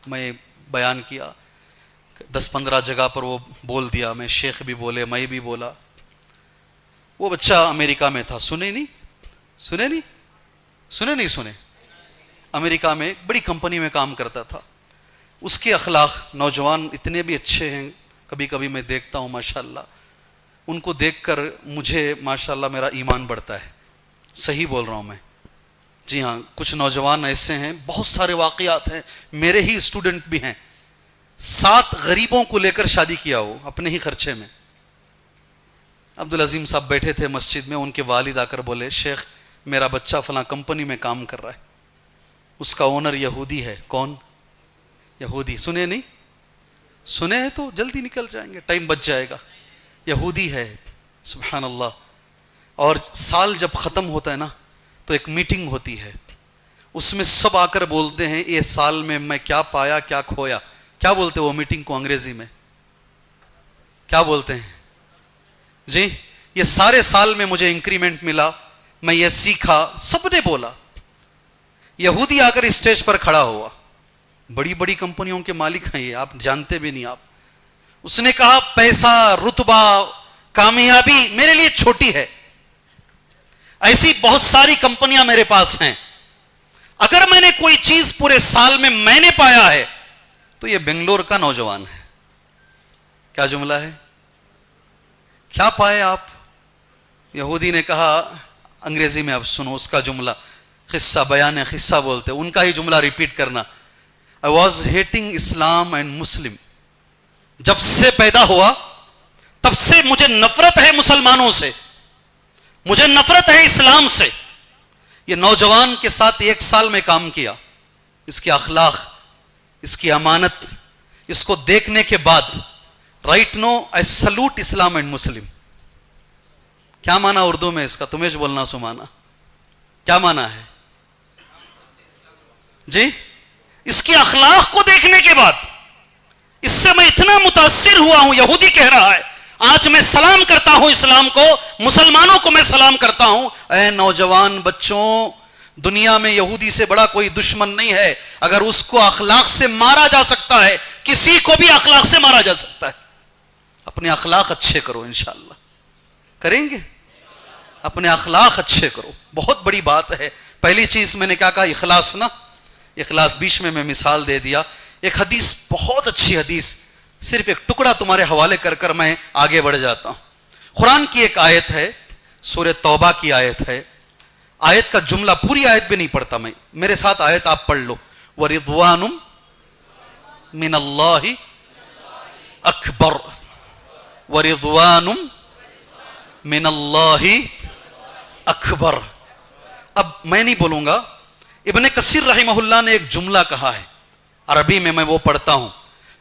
میں بیان کیا 10-15 جگہ پر وہ بول دیا، میں شیخ بھی بولے، میں بھی بولا. وہ بچہ امریکہ میں تھا. سنے نہیں امریکہ میں ایک بڑی کمپنی میں کام کرتا تھا. اس کے اخلاق، نوجوان اتنے بھی اچھے ہیں، کبھی کبھی میں دیکھتا ہوں ماشاءاللہ، ان کو دیکھ کر مجھے ماشاءاللہ میرا ایمان بڑھتا ہے. صحیح بول رہا ہوں میں. جی ہاں، کچھ نوجوان ایسے ہیں، بہت سارے واقعات ہیں، میرے ہی اسٹوڈنٹ بھی ہیں. 7 غریبوں کو لے کر شادی کیا ہو اپنے ہی خرچے میں. عبدالعظیم صاحب بیٹھے تھے مسجد میں، ان کے والد آ کر بولے، شیخ میرا بچہ فلاں کمپنی میں کام کر رہا ہے، اس کا اونر یہودی ہے. کون؟ یہودی. سنے نہیں؟ سنے ہیں تو جلدی نکل جائیں گے، ٹائم بچ جائے گا. یہودی ہے. سبحان اللہ. اور سال جب ختم ہوتا ہے نا تو ایک میٹنگ ہوتی ہے، اس میں سب آ کر بولتے ہیں یہ سال میں میں کیا پایا کیا کھویا. کیا بولتے وہ میٹنگ کو انگریزی میں؟ کیا بولتے ہیں جی؟ یہ سارے سال میں مجھے انکریمنٹ ملا، میں یہ سیکھا. سب نے بولا. یہودی آ کر اسٹیج پر کھڑا ہوا، بڑی بڑی کمپنیوں کے مالک ہیں یہ، آپ جانتے بھی نہیں. آپ اس نے کہا پیسہ، رتبہ، کامیابی میرے لیے چھوٹی ہے، ایسی بہت ساری کمپنیاں میرے پاس ہیں. اگر میں نے کوئی چیز پورے سال میں نے پایا ہے تو یہ بنگلور کا نوجوان ہے. کیا جملہ ہے؟ کیا پائے آپ؟ یہودی نے کہا انگریزی میں، اب سنو اس کا جملہ. قصہ بیان قصہ بولتے، ان کا ہی جملہ ریپیٹ کرنا. I was hating Islam and Muslim. جب سے پیدا ہوا تب سے مجھے نفرت ہے مسلمانوں سے، مجھے نفرت ہے اسلام سے. یہ نوجوان کے ساتھ 1 سال میں کام کیا. اس کے اخلاق، اس کی امانت، اس کو دیکھنے کے بعد right now I salute Islam and Muslim. کیا مانا اردو میں اس کا؟ تمہیں جو بولنا سمانا کیا مانا ہے جی؟ اس کے اخلاق کو دیکھنے کے بعد اس سے میں اتنا متاثر ہوا ہوں. یہودی کہہ رہا ہے آج میں سلام کرتا ہوں اسلام کو، مسلمانوں کو میں سلام کرتا ہوں. اے نوجوان بچوں، دنیا میں یہودی سے بڑا کوئی دشمن نہیں ہے. اگر اس کو اخلاق سے مارا جا سکتا ہے، کسی کو بھی اخلاق سے مارا جا سکتا ہے. اپنے اخلاق اچھے کرو، انشاءاللہ کریں گے. اپنے اخلاق اچھے کرو، بہت بڑی بات ہے. پہلی چیز میں نے کیا کہا؟ اخلاص. نا اخلاص بیچ میں مثال دے دیا. ایک حدیث، بہت اچھی حدیث، صرف ایک ٹکڑا تمہارے حوالے کر کر میں آگے بڑھ جاتا ہوں. قرآن کی ایک آیت ہے، سورہ توبہ کی آیت ہے. آیت کا جملہ، پوری آیت بھی نہیں پڑھتا میں، میرے ساتھ آیت آپ پڑھ لو. وَرِضْوَانٌ مِّنَ اللَّهِ أَكْبَرُ وَرِضْوَانٌ مِّنَ اللَّهِ أَكْبَرُ. اب میں نہیں بولوں گا. ابن کثیر رحمہ اللہ نے ایک جملہ کہا ہے عربی میں وہ پڑھتا ہوں.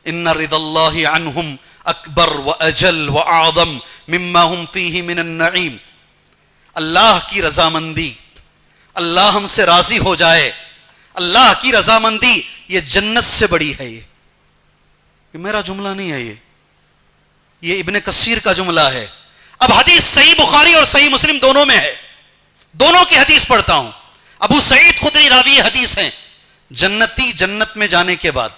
ان رضا اللہ عنہم اکبر واجل واعظم مما هم فيه من النعیم. اللہ کی رضامندی، اللہ ہم سے راضی ہو جائے، اللہ کی رضامندی یہ جنت سے بڑی ہے. یہ میرا جملہ نہیں ہے، یہ ابن کثیر کا جملہ ہے. اب حدیث صحیح بخاری اور صحیح مسلم دونوں میں ہے، دونوں کی حدیث پڑھتا ہوں. ابو سعید خدری راوی حدیث ہیں. جنتی جنت میں جانے کے بعد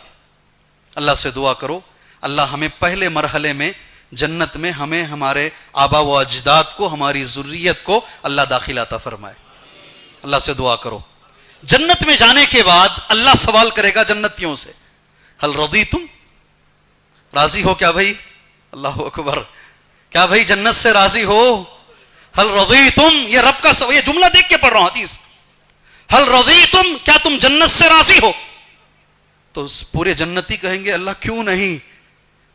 اللہ سے دعا کرو، اللہ ہمیں پہلے مرحلے میں جنت میں ہمیں، ہمارے آبا و اجداد کو، ہماری ذریت کو اللہ داخل عطا فرمائے. اللہ سے دعا کرو. جنت میں جانے کے بعد اللہ سوال کرے گا جنتیوں سے، ہل رضیتم، راضی ہو کیا بھائی؟ اللہ اکبر. کیا بھائی جنت سے راضی ہو؟ ہل رضیتم. یہ رب کا یہ جملہ دیکھ کے پڑھ رہا ہوں حدیث. ہل رضیتم، کیا تم جنت سے راضی ہو؟ تو پورے جنتی کہیں گے اللہ کیوں نہیں.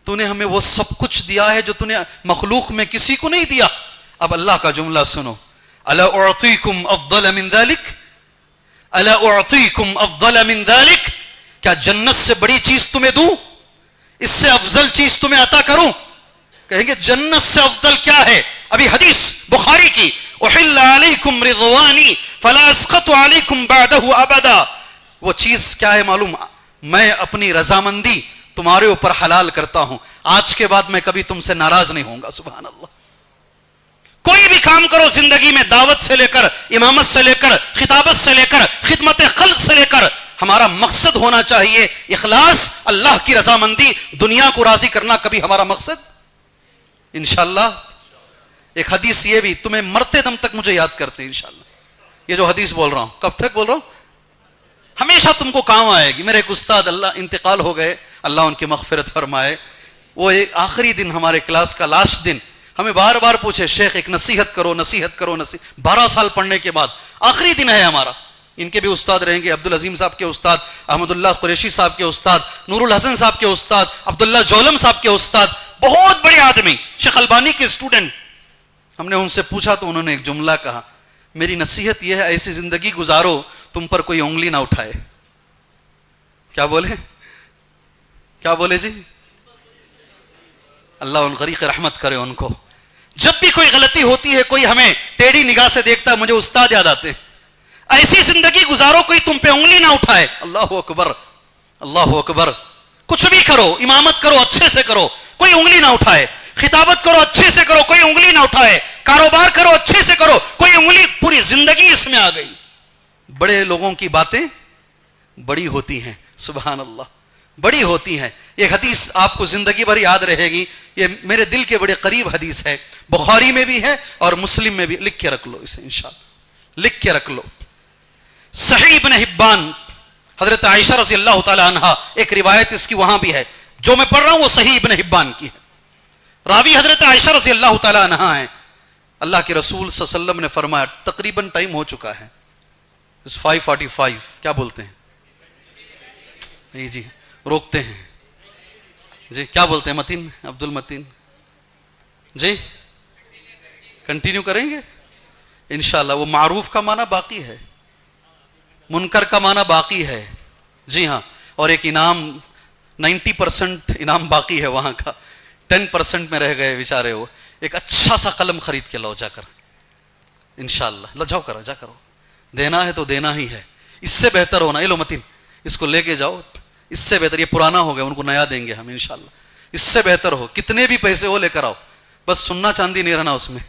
تو نے ہمیں وہ سب کچھ دیا ہے جو تو نے مخلوق میں کسی کو نہیں دیا. اب اللہ کا جملہ سنو, الا اعطیکم افضل من ذلک, الا اعطیکم افضل من ذلک, کیا جنت سے بڑی چیز تمہیں دوں, اس سے افضل چیز تمہیں عطا کروں؟ کہیں گے جنت سے افضل کیا ہے؟ ابھی حدیث بخاری کی, احل علیکم رضوانی فلا اسقط علیکم بعدہ ابدا. وہ چیز کیا ہے معلوم؟ میں اپنی رضامندی تمہارے اوپر حلال کرتا ہوں, آج کے بعد میں کبھی تم سے ناراض نہیں ہوں گا. سبحان اللہ. کوئی بھی کام کرو زندگی میں, دعوت سے لے کر, امامت سے لے کر, خطابت سے لے کر, خدمت خلق سے لے کر, ہمارا مقصد ہونا چاہیے اخلاص, اللہ کی رضامندی, دنیا کو راضی کرنا کبھی ہمارا مقصد انشاءاللہ. ایک حدیث یہ بھی تمہیں مرتے دم تک مجھے یاد کرتے انشاءاللہ. یہ جو حدیث بول رہا ہوں, کب تک بول رہا ہوں, ہمیشہ تم کو کام آئے گی. میرے ایک استاد اللہ انتقال ہو گئے, اللہ ان کی مغفرت فرمائے. وہ ایک آخری دن, ہمارے کلاس کا لاسٹ دن, ہمیں بار بار پوچھے شیخ ایک نصیحت کرو, نصیحت کرو, 12 سال پڑھنے کے بعد آخری دن ہے ہمارا. ان کے بھی استاد رہیں گے, عبدالعظیم صاحب کے استاد, احمد اللہ قریشی صاحب کے استاد, نور الحسن صاحب کے استاد, عبداللہ جولم صاحب کے استاد, بہت بڑے آدمی, شیخ البانی کے اسٹوڈنٹ. ہم نے ان سے پوچھا تو انہوں نے ایک جملہ کہا, میری نصیحت یہ ہے ایسی زندگی گزارو تم پر کوئی انگلی نہ اٹھائے. کیا بولے, کیا بولے جی؟ اللہ ان غریق رحمت کرے ان کو. جب بھی کوئی غلطی ہوتی ہے, کوئی ہمیں ٹیڑھی نگاہ سے دیکھتا ہے, مجھے استاد یاد آتے ہیں. ایسی زندگی گزارو کوئی تم پہ انگلی نہ اٹھائے. اللہ اکبر, اللہ اکبر. کچھ بھی کرو, امامت کرو اچھے سے کرو, کوئی انگلی نہ اٹھائے. خطابت کرو اچھے سے کرو, کوئی انگلی نہ اٹھائے. کاروبار کرو اچھے سے کرو, کوئی انگلی, پوری زندگی اس میں آ گئی. بڑے لوگوں کی باتیں بڑی ہوتی ہیں, سبحان اللہ, بڑی ہوتی ہیں. ایک حدیث آپ کو زندگی بھر یاد رہے گی, یہ میرے دل کے بڑے قریب حدیث ہے, بخاری میں بھی ہے اور مسلم میں بھی. لکھ کے رکھ لو اسے انشاءاللہ, لکھ کے رکھ لو. صحیح ابن حبان, حضرت عائشہ رضی اللہ تعالی عنہا, ایک روایت اس کی وہاں بھی ہے, جو میں پڑھ رہا ہوں وہ صحیح ابن حبان کی ہے. راوی حضرت عائشہ رضی اللہ تعالی عنہا ہیں. اللہ کے رسول صلی اللہ علیہ وسلم نے فرمایا, تقریباً ٹائم ہو چکا ہے, 5:45, کیا بولتے ہیں؟ نہیں جی, روکتے ہیں جی, کیا بولتے ہیں متین, عبد المتین جی, کنٹینیو کریں گے انشاءاللہ. وہ معروف کا معنی باقی ہے, منکر کا معنی باقی ہے جی ہاں, اور ایک انعام 90% انعام باقی ہے وہاں کا, 10% میں رہ گئے بیچارے. وہ ایک اچھا سا قلم خرید کے لاؤ جا کر انشاءاللہ, جاؤ کرو, جا کرو, دینا ہے تو دینا ہی ہے. اس سے بہتر ہونا, یہ لو متین, اس کو لے کے جاؤ, اس سے بہتر, یہ پرانا ہو گیا, ان کو نیا دیں گے ہم انشاءاللہ. اس سے بہتر ہو, کتنے بھی پیسے ہو لے کر آؤ, بس سننا چاندی نہیں رہنا اس میں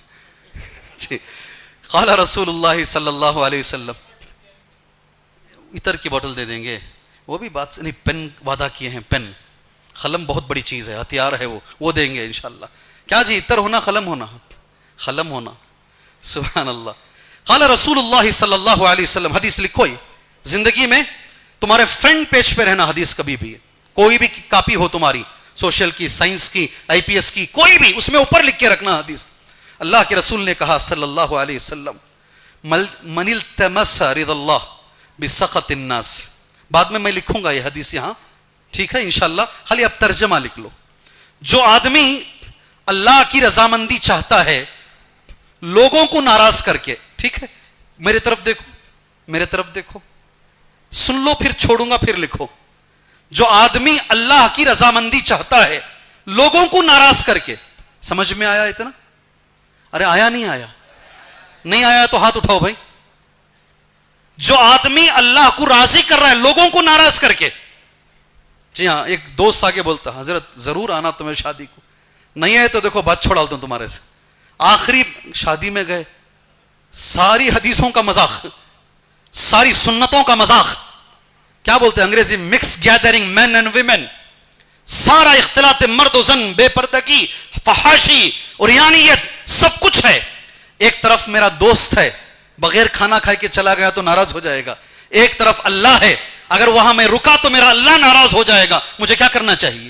جی. قال رسول اللہ صلی اللہ علیہ وسلم, عطر کی بوتل دے دیں گے, وہ بھی بات نہیں, پین وعدہ کیے ہیں, پین, قلم بہت بڑی چیز ہے, ہتھیار ہے وہ دیں گے انشاءاللہ. کیا جی, عطر ہونا, قلم ہونا, قلم ہونا, سبحان اللہ. قال رسول اللہ صلی اللہ علیہ وسلم, حدیث لکھو, یہ زندگی میں تمہارے فرنٹ پیج پہ رہنا حدیث کبھی بھی. کوئی بھی کاپی ہو تمہاری, سوشل کی, سائنس کی, IPS کی, کوئی بھی, اس میں اوپر لکھ کے رکھنا حدیث. اللہ کے رسول نے کہا صلی اللہ علیہ وسلم, من التمس رضا اللہ بسخط الناس. بعد میں لکھوں گا یہ حدیث یہاں, ٹھیک ہے انشاءاللہ, خالی اب ترجمہ لکھ لو. جو آدمی اللہ کی رضامندی چاہتا ہے لوگوں کو ناراض کر کے, ٹھیک ہے, میرے طرف دیکھو, میرے طرف دیکھو, سن لو پھر چھوڑوں گا, پھر لکھو. جو آدمی اللہ کی رضامندی چاہتا ہے لوگوں کو ناراض کر کے, سمجھ میں آیا اتنا؟ ارے آیا نہیں آیا؟ نہیں آیا تو ہاتھ اٹھاؤ بھائی. جو آدمی اللہ کو راضی کر رہا ہے لوگوں کو ناراض کر کے, جی ہاں, ایک دوست آگے بولتا, حضرت ضرور آنا تمہیں شادی کو, نہیں آئے تو دیکھو بات چھوڑا دیتا ہوں تمہارے سے. آخری شادی میں گئے, ساری حدیثوں کا مذاق, ساری سنتوں کا مذاق, کیا بولتے ہیں انگریزی, mix gathering men and women, سارا اختلاط مرد و زن, بے پردگی, فحاشی, عریانیت, سب کچھ ہے. ایک طرف میرا دوست ہے, بغیر کھانا کھائے کے چلا گیا تو ناراض ہو جائے گا. ایک طرف اللہ ہے, اگر وہاں میں رکا تو میرا اللہ ناراض ہو جائے گا. مجھے کیا کرنا چاہیے,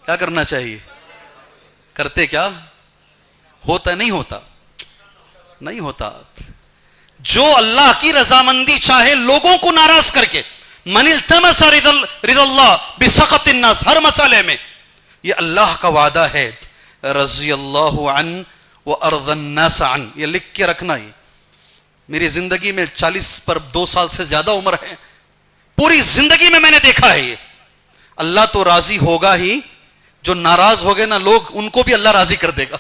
کیا کرنا چاہیے؟ کرتے کیا ہوتا, نہیں ہوتا, نہیں ہوتا. جو اللہ کی رضامندی چاہے لوگوں کو ناراض کر کے, من التمس رضا اللہ بسخط الناس، ہر مسئلے میں یہ اللہ کا وعدہ ہے، رضی اللہ عنہ وارضى الناس عنہ، یہ لکھ کے رکھنا ہی. میری زندگی میں 40 پر 2 سال سے زیادہ عمر ہے، پوری زندگی میں نے دیکھا ہے یہ. اللہ تو راضی ہوگا ہی، جو ناراض ہو گئے نا لوگ ان کو بھی اللہ راضی کر دے گا،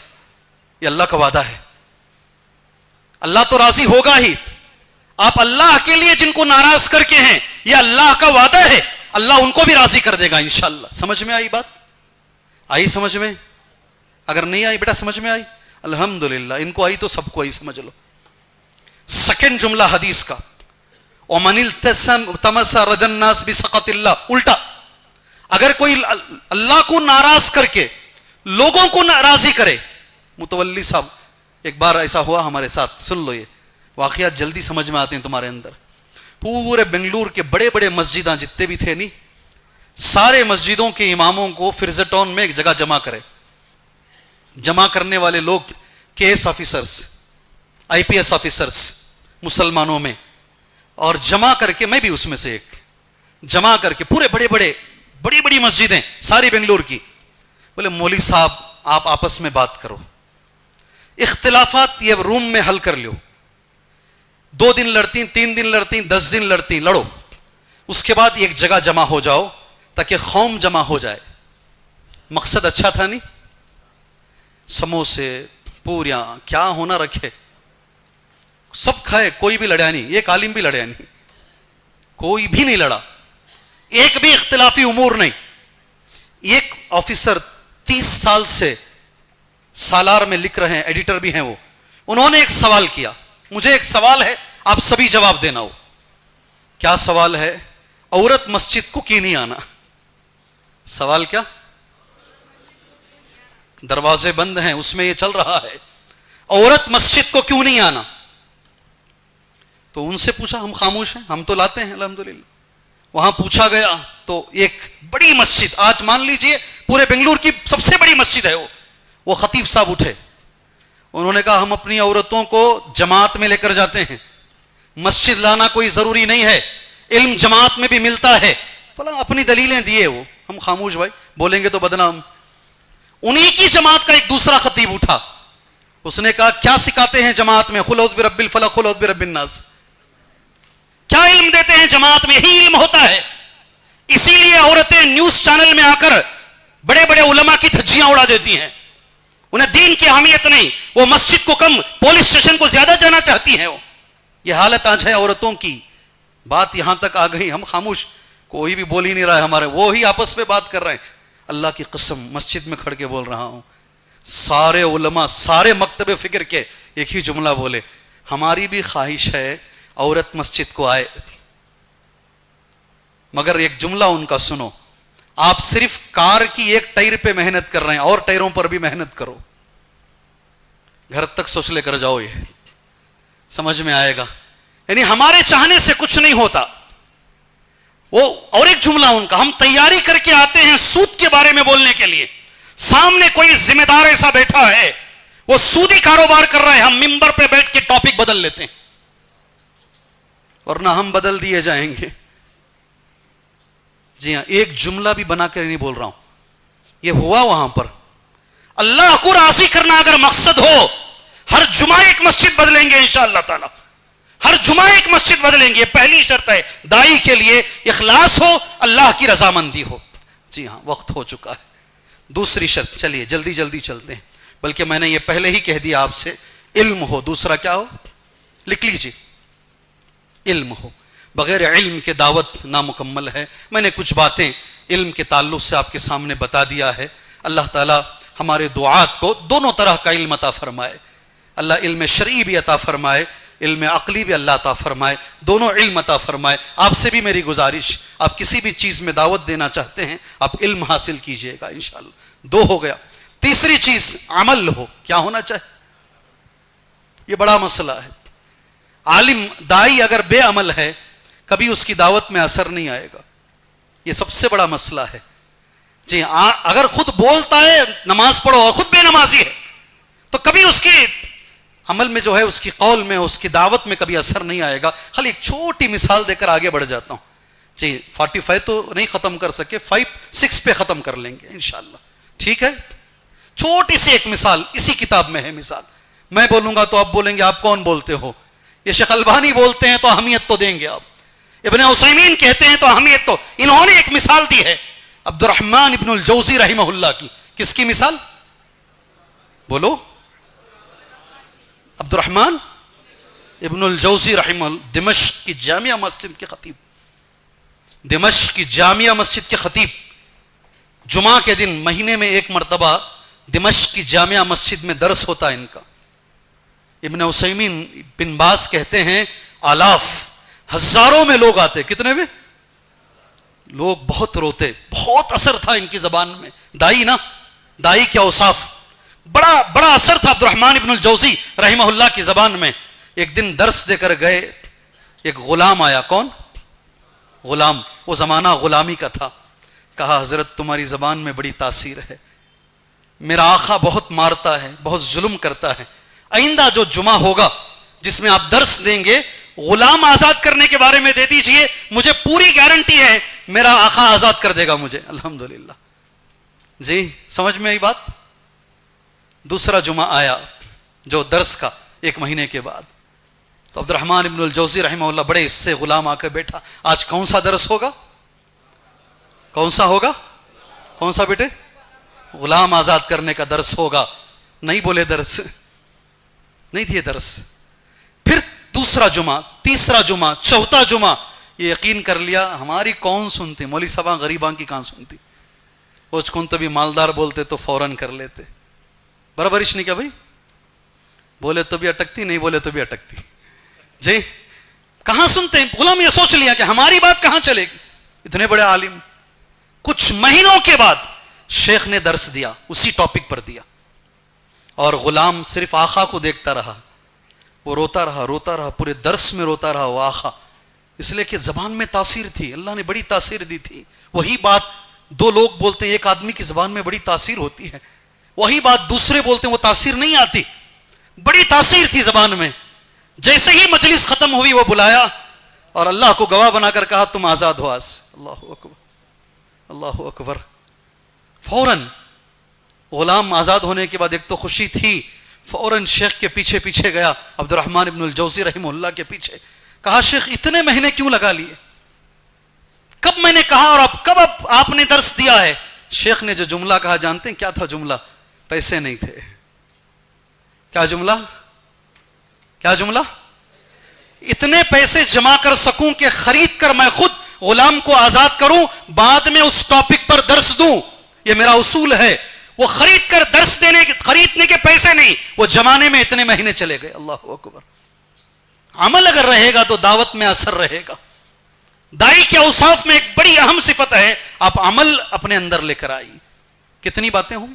یہ اللہ کا وعدہ ہے. اللہ تو راضی ہوگا ہی. آپ اللہ کے لیے جن کو ناراض کر کے ہیں، یہ اللہ کا وعدہ ہے، اللہ ان کو بھی راضی کر دے گا انشاءاللہ. سمجھ میں آئی بات؟ آئی سمجھ میں؟ اگر نہیں آئی بیٹا سمجھ میں آئی الحمدللہ، ان کو آئی تو سب کو آئی سمجھ لو. سیکنڈ جملہ حدیث کا، ومن التمس رضا الناس بسخط اللہ، الٹا اگر کوئی اللہ کو ناراض کر کے لوگوں کو راضی کرے. متولی صاحب ایک بار ایسا ہوا ہمارے ساتھ، سن لو یہ واقعات جلدی سمجھ میں آتے ہیں تمہارے اندر. پورے بنگلور کے بڑے بڑے مسجداں جتنے بھی تھے نہیں، سارے مسجدوں کے اماموں کو فرزہ ٹاؤن میں ایک جگہ جمع کرے. جمع کرنے والے لوگ KS آفیسرز، IPS آفیسرز مسلمانوں میں، اور جمع کر کے، میں بھی اس میں سے ایک، جمع کر کے پورے بڑی بڑی مسجدیں ساری بنگلور کی، بولے مولوی صاحب آپ آپس میں بات کرو، اختلافات یہ روم میں حل کر لو. 2 دن لڑتی، 3 دن لڑتی، 10 دن لڑتی، لڑو، اس کے بعد ایک جگہ جمع ہو جاؤ تاکہ قوم جمع ہو جائے. مقصد اچھا تھا نہیں؟ سموسے پوریاں کیا ہونا رکھے، سب کھائے، کوئی بھی لڑا نہیں، ایک عالم بھی لڑا نہیں، کوئی بھی نہیں لڑا، ایک بھی اختلافی امور نہیں. ایک آفیسر 30 سال سے سالار میں لکھ رہے ہیں، ایڈیٹر بھی ہیں وہ، انہوں نے ایک سوال کیا، مجھے ایک سوال ہے آپ سبھی جواب دینا ہو. کیا سوال ہے؟ عورت مسجد کو کیوں نہیں آنا؟ سوال کیا؟ دروازے بند ہیں اس میں یہ چل رہا ہے، عورت مسجد کو کیوں نہیں آنا؟ تو ان سے پوچھا، ہم خاموش ہیں، ہم تو لاتے ہیں الحمدللہ. وہاں پوچھا گیا تو ایک بڑی مسجد، آج مان لیجئے پورے بنگلور کی سب سے بڑی مسجد ہے وہ خطیب صاحب اٹھے، انہوں نے کہا ہم اپنی عورتوں کو جماعت میں لے کر جاتے ہیں، مسجد لانا کوئی ضروری نہیں ہے، علم جماعت میں بھی ملتا ہے. بولا اپنی دلیلیں دیے وہ، ہم خاموش، بھائی بولیں گے تو بدنام. انہی کی جماعت کا ایک دوسرا خطیب اٹھا، اس نے کہا کیا سکھاتے ہیں جماعت میں؟ قل اعوذ برب الفلق قل اعوذ برب الناس. کیا علم دیتے ہیں جماعت میں؟ یہی علم ہوتا ہے. اسی لیے عورتیں نیوز چینل میں آ کر بڑے بڑے علماء کی دھجیاں اڑا دیتی ہیں، انہیں دین کی اہمیت نہیں، وہ مسجد کو کم، پولیس اسٹیشن کو زیادہ جانا چاہتی ہیں. وہ یہ حالت آج ہے عورتوں کی. بات یہاں تک آ گئی، ہم خاموش، کوئی بھی بول ہی نہیں رہا ہے ہمارے، وہی آپس میں بات کر رہے ہیں. اللہ کی قسم مسجد میں کھڑ کے بول رہا ہوں، سارے علماء سارے مکتب فکر کے ایک ہی جملہ بولے، ہماری بھی خواہش ہے عورت مسجد کو آئے، مگر ایک جملہ ان کا سنو، آپ صرف کار کی ایک ٹائر پہ محنت کر رہے ہیں، اور ٹائروں پر بھی محنت کرو. گھر تک سوچ لے کر جاؤ، یہ سمجھ میں آئے گا. یعنی ہمارے چاہنے سے کچھ نہیں ہوتا. وہ اور ایک جملہ ان کا، ہم تیاری کر کے آتے ہیں سود کے بارے میں بولنے کے لیے، سامنے کوئی ذمہ دار ایسا بیٹھا ہے وہ سودی کاروبار کر رہا ہے، ہم ممبر پہ بیٹھ کے ٹاپک بدل لیتے ہیں، ورنہ ہم بدل دیے جائیں گے. جی ہاں، ایک جملہ بھی بنا کر نہیں بول رہا ہوں، یہ ہوا وہاں پر. اللہ کو راضی کرنا اگر مقصد ہو، ہر جمعہ ایک مسجد بدلیں گے انشاءاللہ تعالی، ہر جمعہ ایک مسجد بدلیں گے. پہلی شرط ہے دائی کے لیے اخلاص ہو، اللہ کی رضامندی ہو. جی ہاں، وقت ہو چکا ہے. دوسری شرط، چلیے جلدی جلدی چلتے ہیں، بلکہ میں نے یہ پہلے ہی کہہ دیا آپ سے، علم ہو. دوسرا کیا ہو؟ لکھ لیجیے، علم ہو. بغیر علم کے دعوت نامکمل ہے. میں نے کچھ باتیں علم کے تعلق سے آپ کے سامنے بتا دیا ہے. اللہ تعالی ہمارے دعات کو دونوں طرح کا علم عطا فرمائے. اللہ علم شرعی بھی عطا فرمائے، علم عقلی بھی اللہ عطا فرمائے، دونوں علم عطا فرمائے. آپ سے بھی میری گزارش، آپ کسی بھی چیز میں دعوت دینا چاہتے ہیں آپ علم حاصل کیجئے گا انشاءاللہ. 2 ہو گیا. تیسری چیز عمل ہو. کیا ہونا چاہیے؟ یہ بڑا مسئلہ ہے. عالم دائی اگر بے عمل ہے کبھی اس کی دعوت میں اثر نہیں آئے گا. یہ سب سے بڑا مسئلہ ہے. جی اگر خود بولتا ہے نماز پڑھو اور خود بے نمازی ہے تو کبھی اس کی عمل میں جو ہے، اس کی قول میں، اس کی دعوت میں کبھی اثر نہیں آئے گا. خالی ایک چھوٹی مثال دے کر آگے بڑھ جاتا ہوں. جی 45 تو نہیں ختم کر سکے, 5-6 پہ ختم کر لیں گے انشاءاللہ. ٹھیک ہے, چھوٹی سی ایک مثال اسی کتاب میں ہے. مثال میں بولوں گا تو آپ بولیں گے آپ کون بولتے ہو, یہ شیخ البانی بولتے ہیں تو اہمیت تو دیں گے آپ, ابن عثیمین کہتے ہیں تو اہمیت تو. انہوں نے ایک مثال دی ہے عبد الرحمن ابن الجوزی رحمہ اللہ کی. کس کی مثال بولو؟ عبد الرحمن ابن الجوزی رحمہ اللہ, دمشق کی جامعہ مسجد کے خطیب. دمشق کی جامعہ مسجد کے خطیب. جمعہ کے دن مہینے میں ایک مرتبہ دمشق کی جامعہ مسجد میں درس ہوتا ہے ان کا. ابن عثیمین بن باز کہتے ہیں آلاف, ہزاروں میں لوگ آتے. کتنے میں؟ لوگ بہت روتے. بہت اثر تھا ان کی زبان میں. دائی نا, دائی کیا اوصاف, بڑا اثر تھا عبد الرحمن ابن الجوزی رحمہ اللہ کی زبان میں. ایک دن درس دے کر گئے, ایک غلام آیا. کون غلام؟ وہ زمانہ غلامی کا تھا. کہا حضرت تمہاری زبان میں بڑی تاثیر ہے, میرا آقا بہت مارتا ہے, بہت ظلم کرتا ہے. آئندہ جو جمعہ ہوگا جس میں آپ درس دیں گے, غلام آزاد کرنے کے بارے میں دے دیجئے, مجھے پوری گارنٹی ہے میرا آقا آزاد کر دے گا مجھے. الحمدللہ. جی سمجھ میں آئی بات؟ دوسرا جمعہ آیا جو درس کا, ایک مہینے کے بعد. تو عبد الرحمن ابن الجوزی رحمہ اللہ بڑے اس سے غلام آ کے بیٹھا. آج کون سا درس ہوگا؟ کون سا ہوگا؟ کون سا بیٹے؟ غلام آزاد کرنے کا درس ہوگا. نہیں بولے درس, نہیں دیے درس. پھر دوسرا جمعہ, تیسرا جمعہ, چوتھا جمعہ, یہ یقین کر لیا ہماری کون سنتی, مولوی صاحب غریباں کی کہاں سنتی. وہ کون تو بھی مالدار بولتے تو فوراً کر لیتے. برابرش نہیں کیا بھائی؟ بولے تو بھی اٹکتی, نہیں بولے تو بھی اٹکتی. جی کہاں سنتے ہیں. غلام یہ سوچ لیا کہ ہماری بات کہاں چلے گی. اتنے بڑے عالم. کچھ مہینوں کے بعد شیخ نے درس دیا, اسی ٹاپک پر دیا, اور غلام صرف آقا کو دیکھتا رہا. وہ روتا رہا, پورے درس میں روتا رہا وہ آقا. اس لیے کہ زبان میں تاثیر تھی, اللہ نے بڑی تاثیر دی تھی. وہی بات دو لوگ بولتے ہیں, ایک آدمی کی زبان میں بڑی تاثیر ہوتی ہے, وہی بات دوسرے بولتے ہیں وہ تاثیر نہیں آتی. بڑی تاثیر تھی زبان میں. جیسے ہی مجلس ختم ہوئی وہ بلایا اور اللہ کو گواہ بنا کر کہا تم آزاد ہو آج. اللہ اکبر, اللہ اکبر. فوراً غلام آزاد ہونے کے بعد ایک تو خوشی تھی, فوراً شیخ کے پیچھے پیچھے گیا, عبد الرحمن ابن الجوزی رحمہ اللہ کے پیچھے. کہا شیخ اتنے مہینے کیوں لگا لیے, کب میں نے کہا اور کب آپ نے درس دیا ہے. شیخ نے جو جملہ کہا جانتے ہیں کیا تھا جملہ؟ پیسے نہیں تھے. کیا جملہ؟ کیا جملہ؟ اتنے پیسے جمع کر سکوں کہ خرید کر میں خود غلام کو آزاد کروں, بعد میں اس ٹاپک پر درس دوں. یہ میرا اصول ہے. وہ خرید کر درس خریدنے کے پیسے نہیں, وہ جمانے میں اتنے مہینے چلے گئے. اللہ اکبر. عمل اگر رہے گا تو دعوت میں اثر رہے گا. دائی کے اوصاف میں ایک بڑی اہم صفت ہے, آپ عمل اپنے اندر لے کر آئی. کتنی باتیں ہوئی؟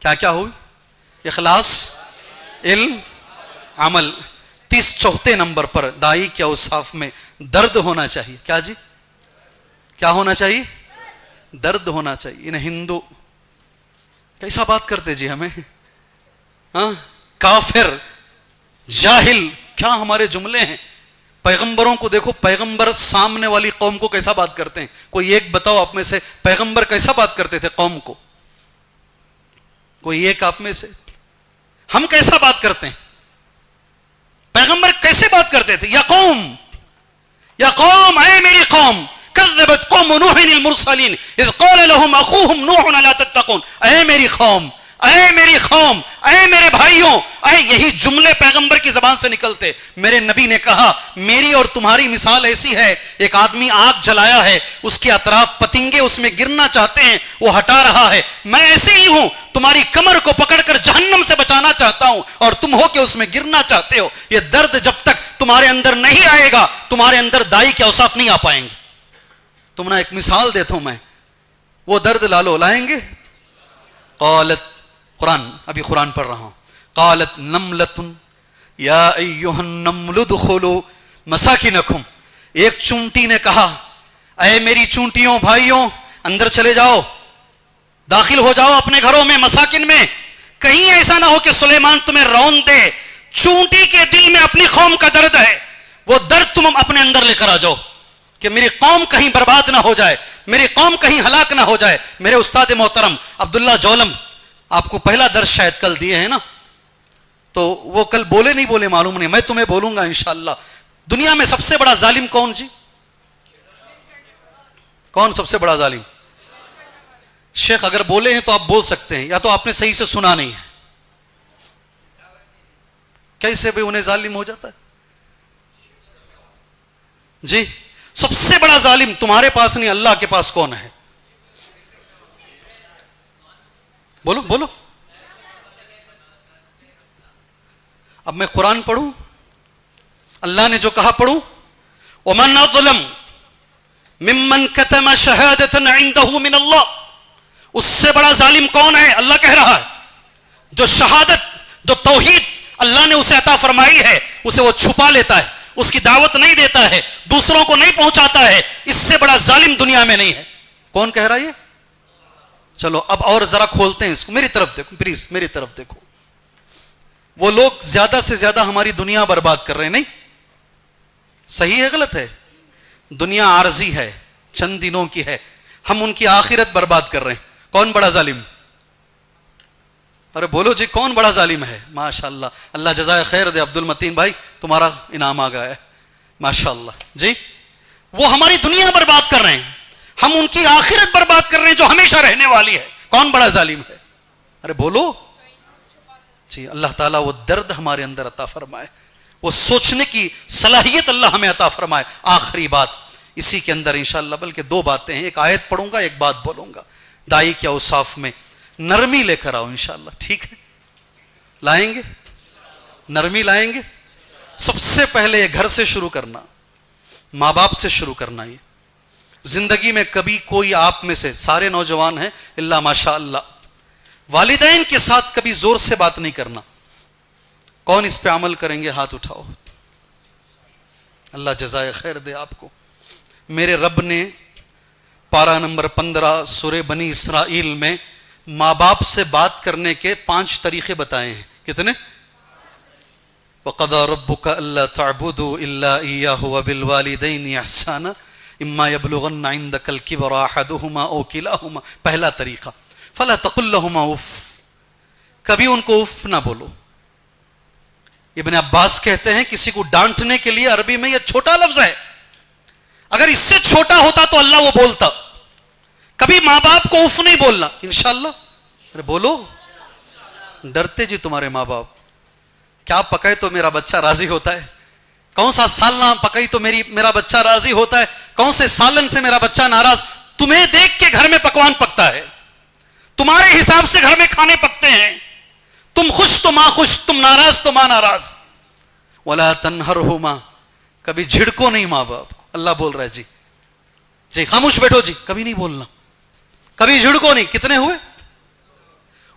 کیا کیا ہوئی؟ اخلاص, علم, عمل. 34 نمبر پر دائی کے اوصاف میں درد ہونا چاہیے. کیا جی؟ کیا ہونا چاہیے؟ درد ہونا چاہیے. انہیں ہندو کیسا بات کرتے جی ہمیں, ہاں کافر, جاہل, کیا ہمارے جملے ہیں. پیغمبروں کو دیکھو, پیغمبر سامنے والی قوم کو کیسا بات کرتے ہیں. کوئی ایک بتاؤ آپ میں سے, پیغمبر کیسا بات کرتے تھے قوم کو. کوئی ایک آپ میں سے. ہم کیسا بات کرتے ہیں, پیغمبر کیسے بات کرتے تھے. یا قوم اے میری قوم, کذبت قوم نوح المرسلین اذ قال لهم اخوهم نوح الا تتقون. اے میری قوم, اے میری قوم, اے میرے بھائیوں, اے, یہی جملے پیغمبر کی زبان سے نکلتے. میرے نبی نے کہا میری اور تمہاری مثال ایسی ہے, ایک آدمی آگ جلایا ہے, اس کے اطراف پتنگے اس میں گرنا چاہتے ہیں, وہ ہٹا رہا ہے. میں ایسے ہی ہوں, تمہاری کمر کو پکڑ کر جہنم سے بچانا چاہتا ہوں اور تم ہو کہ اس میں گرنا چاہتے ہو. یہ درد جب تک تمہارے اندر نہیں آئے گا, تمہارے اندر دائی کے اوصاف نہیں آ پائیں گے. تم نے ایک مثال دیتا ہوں میں, وہ درد لالو لائیں گے. قالت, قرآن, ابھی قرآن پڑھ رہا ہوں. قالت نملۃ یا ایھا النمل ادخلوا مساکنکم. ایک چونٹی نے کہا اے میری چونٹیوں بھائیوں, اندر چلے جاؤ, داخل ہو جاؤ اپنے گھروں میں, مساکن میں. کہیں ایسا نہ ہو کہ سلیمان تمہیں رون دے. چونٹی کے دل میں اپنی قوم کا درد ہے, وہ درد تم اپنے اندر لے کر آ جاؤ. کہ میری قوم کہیں برباد نہ ہو جائے, میری قوم کہیں ہلاک نہ ہو جائے. میرے استاد محترم عبداللہ جولم, آپ کو پہلا درس شاید کل دیے ہیں نا, تو وہ کل بولے نہیں بولے معلوم نہیں, میں تمہیں بولوں گا انشاءاللہ. دنیا میں سب سے بڑا ظالم کون جی؟ کون سب سے بڑا ظالم؟ شیخ اگر بولے ہیں تو آپ بول سکتے ہیں, یا تو آپ نے صحیح سے سنا نہیں ہے. کیسے بھی انہیں ظالم ہو جاتا ہے جی؟ سب سے بڑا ظالم تمہارے پاس نہیں, اللہ کے پاس کون ہے؟ بولو بولو. اب میں قرآن پڑھوں, اللہ نے جو کہا پڑھوں, وَمَنْ أَظْلَمُ مِمَّنْ كَتَمَ شَهَادَةً عِنْدَهُ مِنَ اللَّهِ. اس سے بڑا ظالم کون ہے؟ اللہ کہہ رہا ہے, جو شہادت, جو توحید اللہ نے اسے عطا فرمائی ہے, اسے وہ چھپا لیتا ہے, اس کی دعوت نہیں دیتا ہے, دوسروں کو نہیں پہنچاتا ہے. اس سے بڑا ظالم دنیا میں نہیں ہے. کون کہہ رہا ہے یہ؟ چلو اب اور ذرا کھولتے ہیں اس کو, میری طرف دیکھو پلیز, میری طرف دیکھو. وہ لوگ زیادہ سے زیادہ ہماری دنیا برباد کر رہے ہیں, نہیں صحیح ہے غلط ہے؟ دنیا عارضی ہے, چند دنوں کی ہے, ہم ان کی آخرت برباد کر رہے ہیں. کون بڑا ظالم؟ ارے بولو جی, کون بڑا ظالم ہے؟ ماشاءاللہ, اللہ جزائے خیر دے. عبد المتین بھائی تمہارا انعام آ گیا ہے, ماشاءاللہ جی. وہ ہماری دنیا برباد کر رہے ہیں, ہم ان کی آخرت برباد کر رہے ہیں جو ہمیشہ رہنے والی ہے. کون بڑا ظالم ہے؟ ارے بولو جی. اللہ تعالیٰ وہ درد ہمارے اندر عطا فرمائے, وہ سوچنے کی صلاحیت اللہ ہمیں عطا فرمائے. آخری بات اسی کے اندر انشاءاللہ, بلکہ دو باتیں ہیں, ایک آیت پڑھوں گا, ایک بات بولوں گا. دائی کے اوصاف میں نرمی لے کر آؤ انشاءاللہ, ٹھیک ہے؟ لائیں گے نرمی, لائیں گے. سب سے پہلے یہ گھر سے شروع کرنا, ماں باپ سے شروع کرنا. یہ زندگی میں کبھی کوئی آپ میں سے, سارے نوجوان ہیں اللہ ماشاء اللہ, والدین کے ساتھ کبھی زور سے بات نہیں کرنا. کون اس پہ عمل کریں گے؟ ہاتھ اٹھاؤ. اللہ جزائے خیر دے آپ کو. میرے رب نے پارہ نمبر 15 سورہ بنی اسرائیل میں ماں باپ سے بات کرنے کے 5 طریقے بتائے ہیں. کتنے؟ وَقَضَى رَبُّكَ أَلَّا تَعْبُدُوا إِلَّا إِيَّاهُ وَبِالْوَالِدَيْنِ إِحْسَانًا إِمَّا يَبْلُغَنَّ عِندَكَ الْكِبَرَ أَحَدُهُمَا أَوْ كِلَاهُمَا. پہلا طریقہ, فَلَا تَقُلْ لَهُمَا اُف. کبھی ان کو اف نہ بولو. ابن عباس کہتے ہیں کسی کو ڈانٹنے کے لیے عربی میں یہ چھوٹا لفظ ہے, اگر اس سے چھوٹا ہوتا تو اللہ وہ بولتا. کبھی ماں باپ کو اف نہیں بولنا انشاءاللہ. ارے بولو, ڈرتے جی تمہارے ماں باپ. کیا پکائے تو میرا بچہ راضی ہوتا ہے, کون سا سالنا پکائی تو میرا بچہ راضی ہوتا ہے, کون سے سالن سے میرا بچہ ناراض. تمہیں دیکھ کے گھر میں پکوان پکتا ہے, تمہارے حساب سے گھر میں کھانے پکتے ہیں. تم خوش تو ماں خوش, تم ناراض تو ماں ناراض. وَلَا تَنْهَرْهُمَا. کبھی جھڑکو نہیں ماں باپ کو. اللہ بول رہا ہے جی خاموش بیٹھو جی, کبھی نہیں بولنا, کبھی جھڑکو نہیں. کتنے ہوئے؟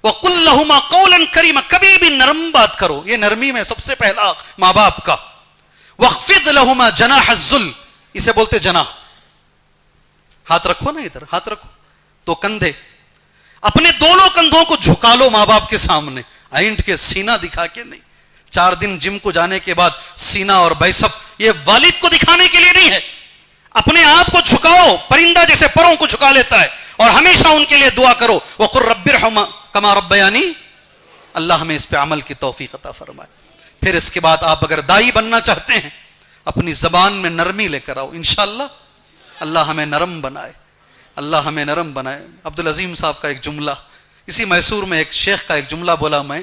وَقُلْ لَهُمَا قَوْلًا كَرِيمًا. کبھی بھی نرم بات کرو, یہ نرمی میں سب سے پہلا ماں باپ کا. وَاخْفِضْ لَهُمَا جَنَاحَ الذُّلِّ. اسے بولتے جناح. ہاتھ رکھو نا ادھر, ہاتھ رکھو, تو کندھے, اپنے دونوں کندھوں کو جھکا لو ماں باپ کے سامنے, اینٹ کے, سینہ دکھا کے نہیں. 4 دن جم کو جانے کے بعد سینہ اور بیسپ, یہ والد کو دکھانے کے لیے نہیں ہے. اپنے آپ کو جھکاؤ, پرندہ جیسے پروں کو جھکا لیتا ہے, اور ہمیشہ ان کے لیے دعا کرو. وَقُلْ رَبِّ ارْحَمْهُمَا كَمَا رَبَّيَانِي. اللہ ہمیں اس پہ عمل کی توفیق عطا فرمائے. پھر اس کے بعد آپ اگر دائی بننا چاہتے ہیں, اپنی زبان میں نرمی لے کر آؤ انشاءاللہ. اللہ ہمیں نرم بنائے, اللہ ہمیں نرم بنائے. عبدالعظیم صاحب کا ایک جملہ, اسی میسور میں ایک شیخ کا ایک جملہ بولا میں,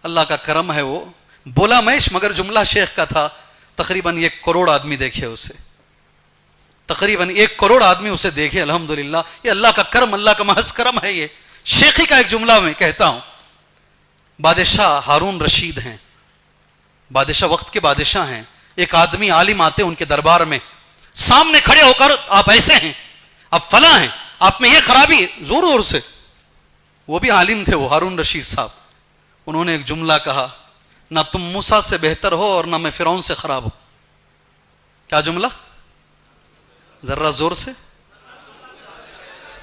اللہ کا کرم ہے وہ بولا میں, مگر جملہ شیخ کا تھا. تقریباً 1 کروڑ آدمی دیکھے اسے, تقریباً 1 کروڑ آدمی اسے دیکھے. الحمدللہ, یہ اللہ کا کرم, اللہ کا محض کرم ہے. یہ شیخی کا ایک جملہ میں کہتا ہوں. بادشاہ ہارون رشید ہیں, بادشاہ وقت کے بادشاہ ہیں. ایک آدمی عالم آتے ان کے دربار میں, سامنے کھڑے ہو کر آپ ایسے ہیں, آپ فلاں ہیں, آپ میں یہ خرابی ہے, زور زور سے. وہ بھی عالم تھے, وہ ہارون رشید صاحب. انہوں نے ایک جملہ کہا, نہ تم موسیٰ سے بہتر ہو اور نہ میں فرعون سے خراب ہوں. کیا جملہ؟ ذرا زور سے,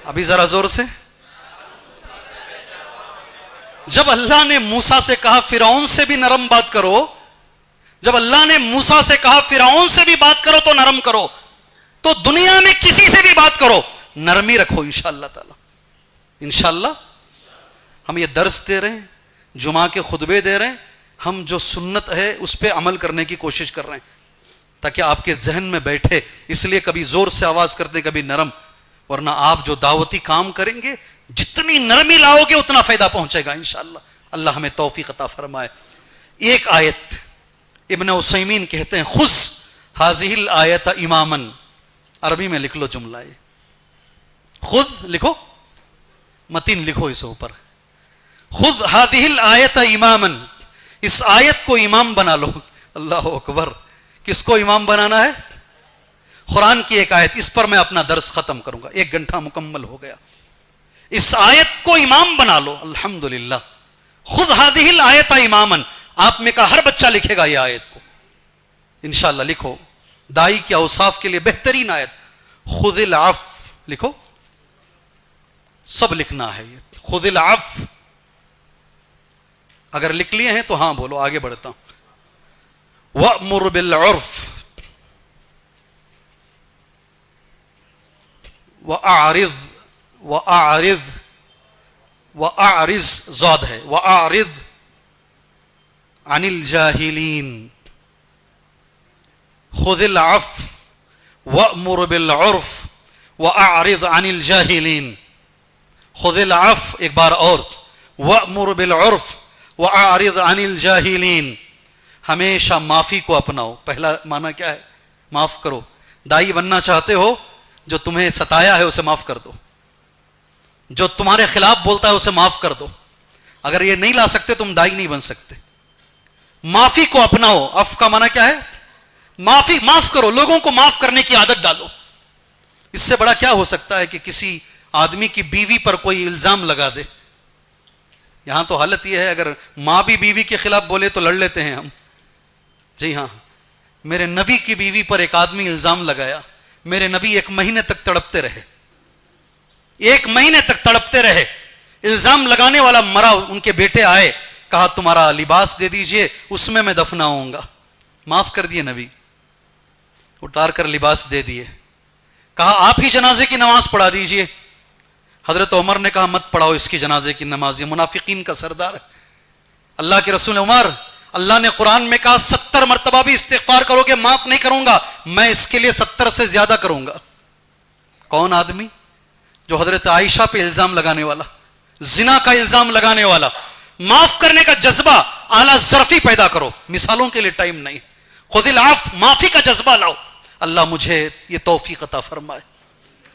ابھی ذرا زور سے. جب اللہ نے موسیٰ سے کہا فرعون سے بھی نرم بات کرو, جب اللہ نے موسیٰ سے کہا فرعون سے بھی بات کرو تو نرم کرو, تو دنیا میں کسی سے بھی بات کرو نرمی رکھو انشاءاللہ تعالی. انشاءاللہ ہم یہ درس دے رہے ہیں, جمعہ کے خطبے دے رہے ہیں, ہم جو سنت ہے اس پہ عمل کرنے کی کوشش کر رہے ہیں تاکہ آپ کے ذہن میں بیٹھے. اس لیے کبھی زور سے آواز کرتے کبھی نرم, ورنہ آپ جو دعوتی کام کریں گے جتنی نرمی لاؤ گے اتنا فائدہ پہنچے گا انشاءاللہ. اللہ ہمیں توفیق عطا فرمائے. ایک آیت ابن عثیمین کہتے ہیں خذ هذه الآیت اماما, عربی میں لکھ لو جملہ یہ, خود لکھو, متین لکھو اس اوپر, خذ هذه الآیت اماما, اس آیت کو امام بنا لو. اللہ اکبر. کس کو امام بنانا ہے؟ قرآن کی ایک آیت, اس پر میں اپنا درس ختم کروں گا, 1 گھنٹہ مکمل ہو گیا. اس آیت کو امام بنا لو. الحمدللہ. خذ هذه الآیت اماما, آپ میں کا ہر بچہ لکھے گا یہ آیت کو انشاءاللہ. لکھو, دائی کے اوصاف کے لیے بہترین آیت. خذ العفو لکھو, سب لکھنا ہے یہ. خذ العفو, اگر لکھ لیے ہیں تو ہاں بولو, آگے بڑھتا ہوں. وَأْمُرْ بِالْعُرْفِ وَأَعْرِضْ زاد ہے, وَأَعْرِضْ عَنِ الْجَاهِلِينَ. خُذِ الْعَفْوَ وَأْمُرْ بِالْعُرْفِ وَأَعْرِضْ عَنِ الْجَاهِلِينَ. خُذِ الْعَفْوَ, ایک بار اور, وَأْمُرْ بِالْعُرْفِ وَأَعْرِضْ عَنِ الْجَاهِلِينَ. ہمیشہ معافی کو اپناؤ. پہلا معنی کیا ہے؟ معاف کرو. دائی بننا چاہتے ہو, جو تمہیں ستایا ہے اسے معاف کر دو, جو تمہارے خلاف بولتا ہے اسے معاف کر دو. اگر یہ نہیں لا سکتے تم دائی نہیں بن سکتے. معافی کو اپناؤ. عفو کا معنی کیا ہے؟ معافی, معاف کرو, لوگوں کو معاف کرنے کی عادت ڈالو. اس سے بڑا کیا ہو سکتا ہے کہ کسی آدمی کی بیوی پر کوئی الزام لگا دے. یہاں تو حالت یہ ہے, اگر ماں بھی بیوی کے خلاف بولے تو لڑ لیتے ہیں ہم. جی ہاں, میرے نبی کی بیوی پر ایک آدمی الزام لگایا, میرے نبی 1 مہینے تک تڑپتے رہے, 1 مہینے تک تڑپتے رہے. الزام لگانے والا مرا, ان کے بیٹے آئے, کہا تمہارا لباس دے دیجئے, اس میں میں دفنا ہوں گا. معاف کر دیے نبی, اتار کر لباس دے دیے. کہا آپ ہی جنازے کی نماز پڑھا دیجئے. حضرت عمر نے کہا مت پڑھاؤ اس کی جنازے کی نماز, یہ منافقین کا سردار ہے. اللہ کے رسول عمر, اللہ نے قرآن میں کہا 70 مرتبہ بھی استغفار کرو گے معاف نہیں کروں گا, میں اس کے لیے 70 سے زیادہ کروں گا. کون آدمی؟ جو حضرت عائشہ پہ الزام لگانے والا, زنا کا الزام لگانے والا. معاف کرنے کا جذبہ, اعلیٰ ظرفی پیدا کرو. مثالوں کے لیے ٹائم نہیں. خذ العفو, معافی کا جذبہ لاؤ. اللہ مجھے یہ توفیق عطا فرمائے,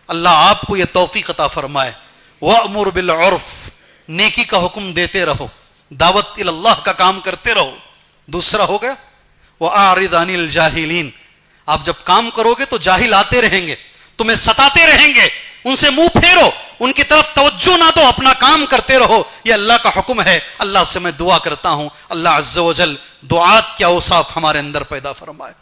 اللہ آپ کو یہ توفیق عطا فرمائے. وَأْمُرْ بِالْعُرْفِ, نیکی کا حکم دیتے رہو, دعوت اللہ کا کام کرتے رہو. دوسرا ہو گیا وَأَعْرِضْ عَنِ الْجَاهِلِينَ. آپ جب کام کرو گے تو جاہل آتے رہیں گے, تمہیں ستاتے رہیں گے, ان سے منہ پھیرو, ان کی طرف توجہ نہ دو, اپنا کام کرتے رہو. یہ اللہ کا حکم ہے. اللہ سے میں دعا کرتا ہوں اللہ عز و جل دعات کے اوصاف ہمارے اندر پیدا فرمائے.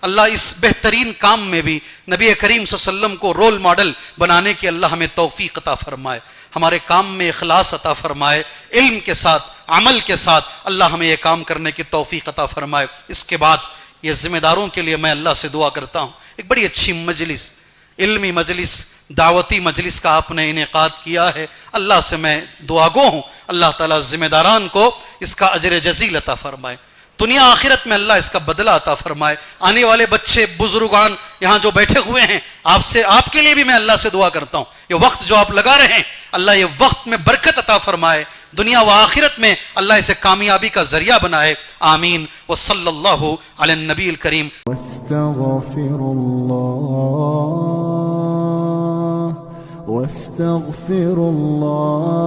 اللہ اس بہترین کام میں بھی نبی کریم صلی اللہ علیہ وسلم کو رول ماڈل بنانے کی اللہ ہمیں توفیق عطا فرمائے. ہمارے کام میں اخلاص عطا فرمائے, علم کے ساتھ, عمل کے ساتھ اللہ ہمیں یہ کام کرنے کی توفیق عطا فرمائے. اس کے بعد یہ ذمہ داروں کے لیے میں اللہ سے دعا کرتا ہوں, ایک بڑی اچھی مجلس, علمی مجلس, دعوتی مجلس کا آپ نے انعقاد کیا ہے. اللہ سے میں دعا گو ہوں اللہ تعالیٰ ذمہ داران کو اس کا اجر جزیل عطا فرمائے, دنیا آخرت میں اللہ اس کا بدلہ عطا فرمائے. آنے والے بچے بزرگان یہاں جو بیٹھے ہوئے ہیں, آپ سے, آپ کے لیے بھی میں اللہ سے دعا کرتا ہوں, یہ وقت جو آپ لگا رہے ہیں اللہ یہ وقت میں برکت عطا فرمائے, دنیا و آخرت میں اللہ اسے کامیابی کا ذریعہ بنائے. آمین. وصلی اللہ علی النبی الکریم. واستغفر الله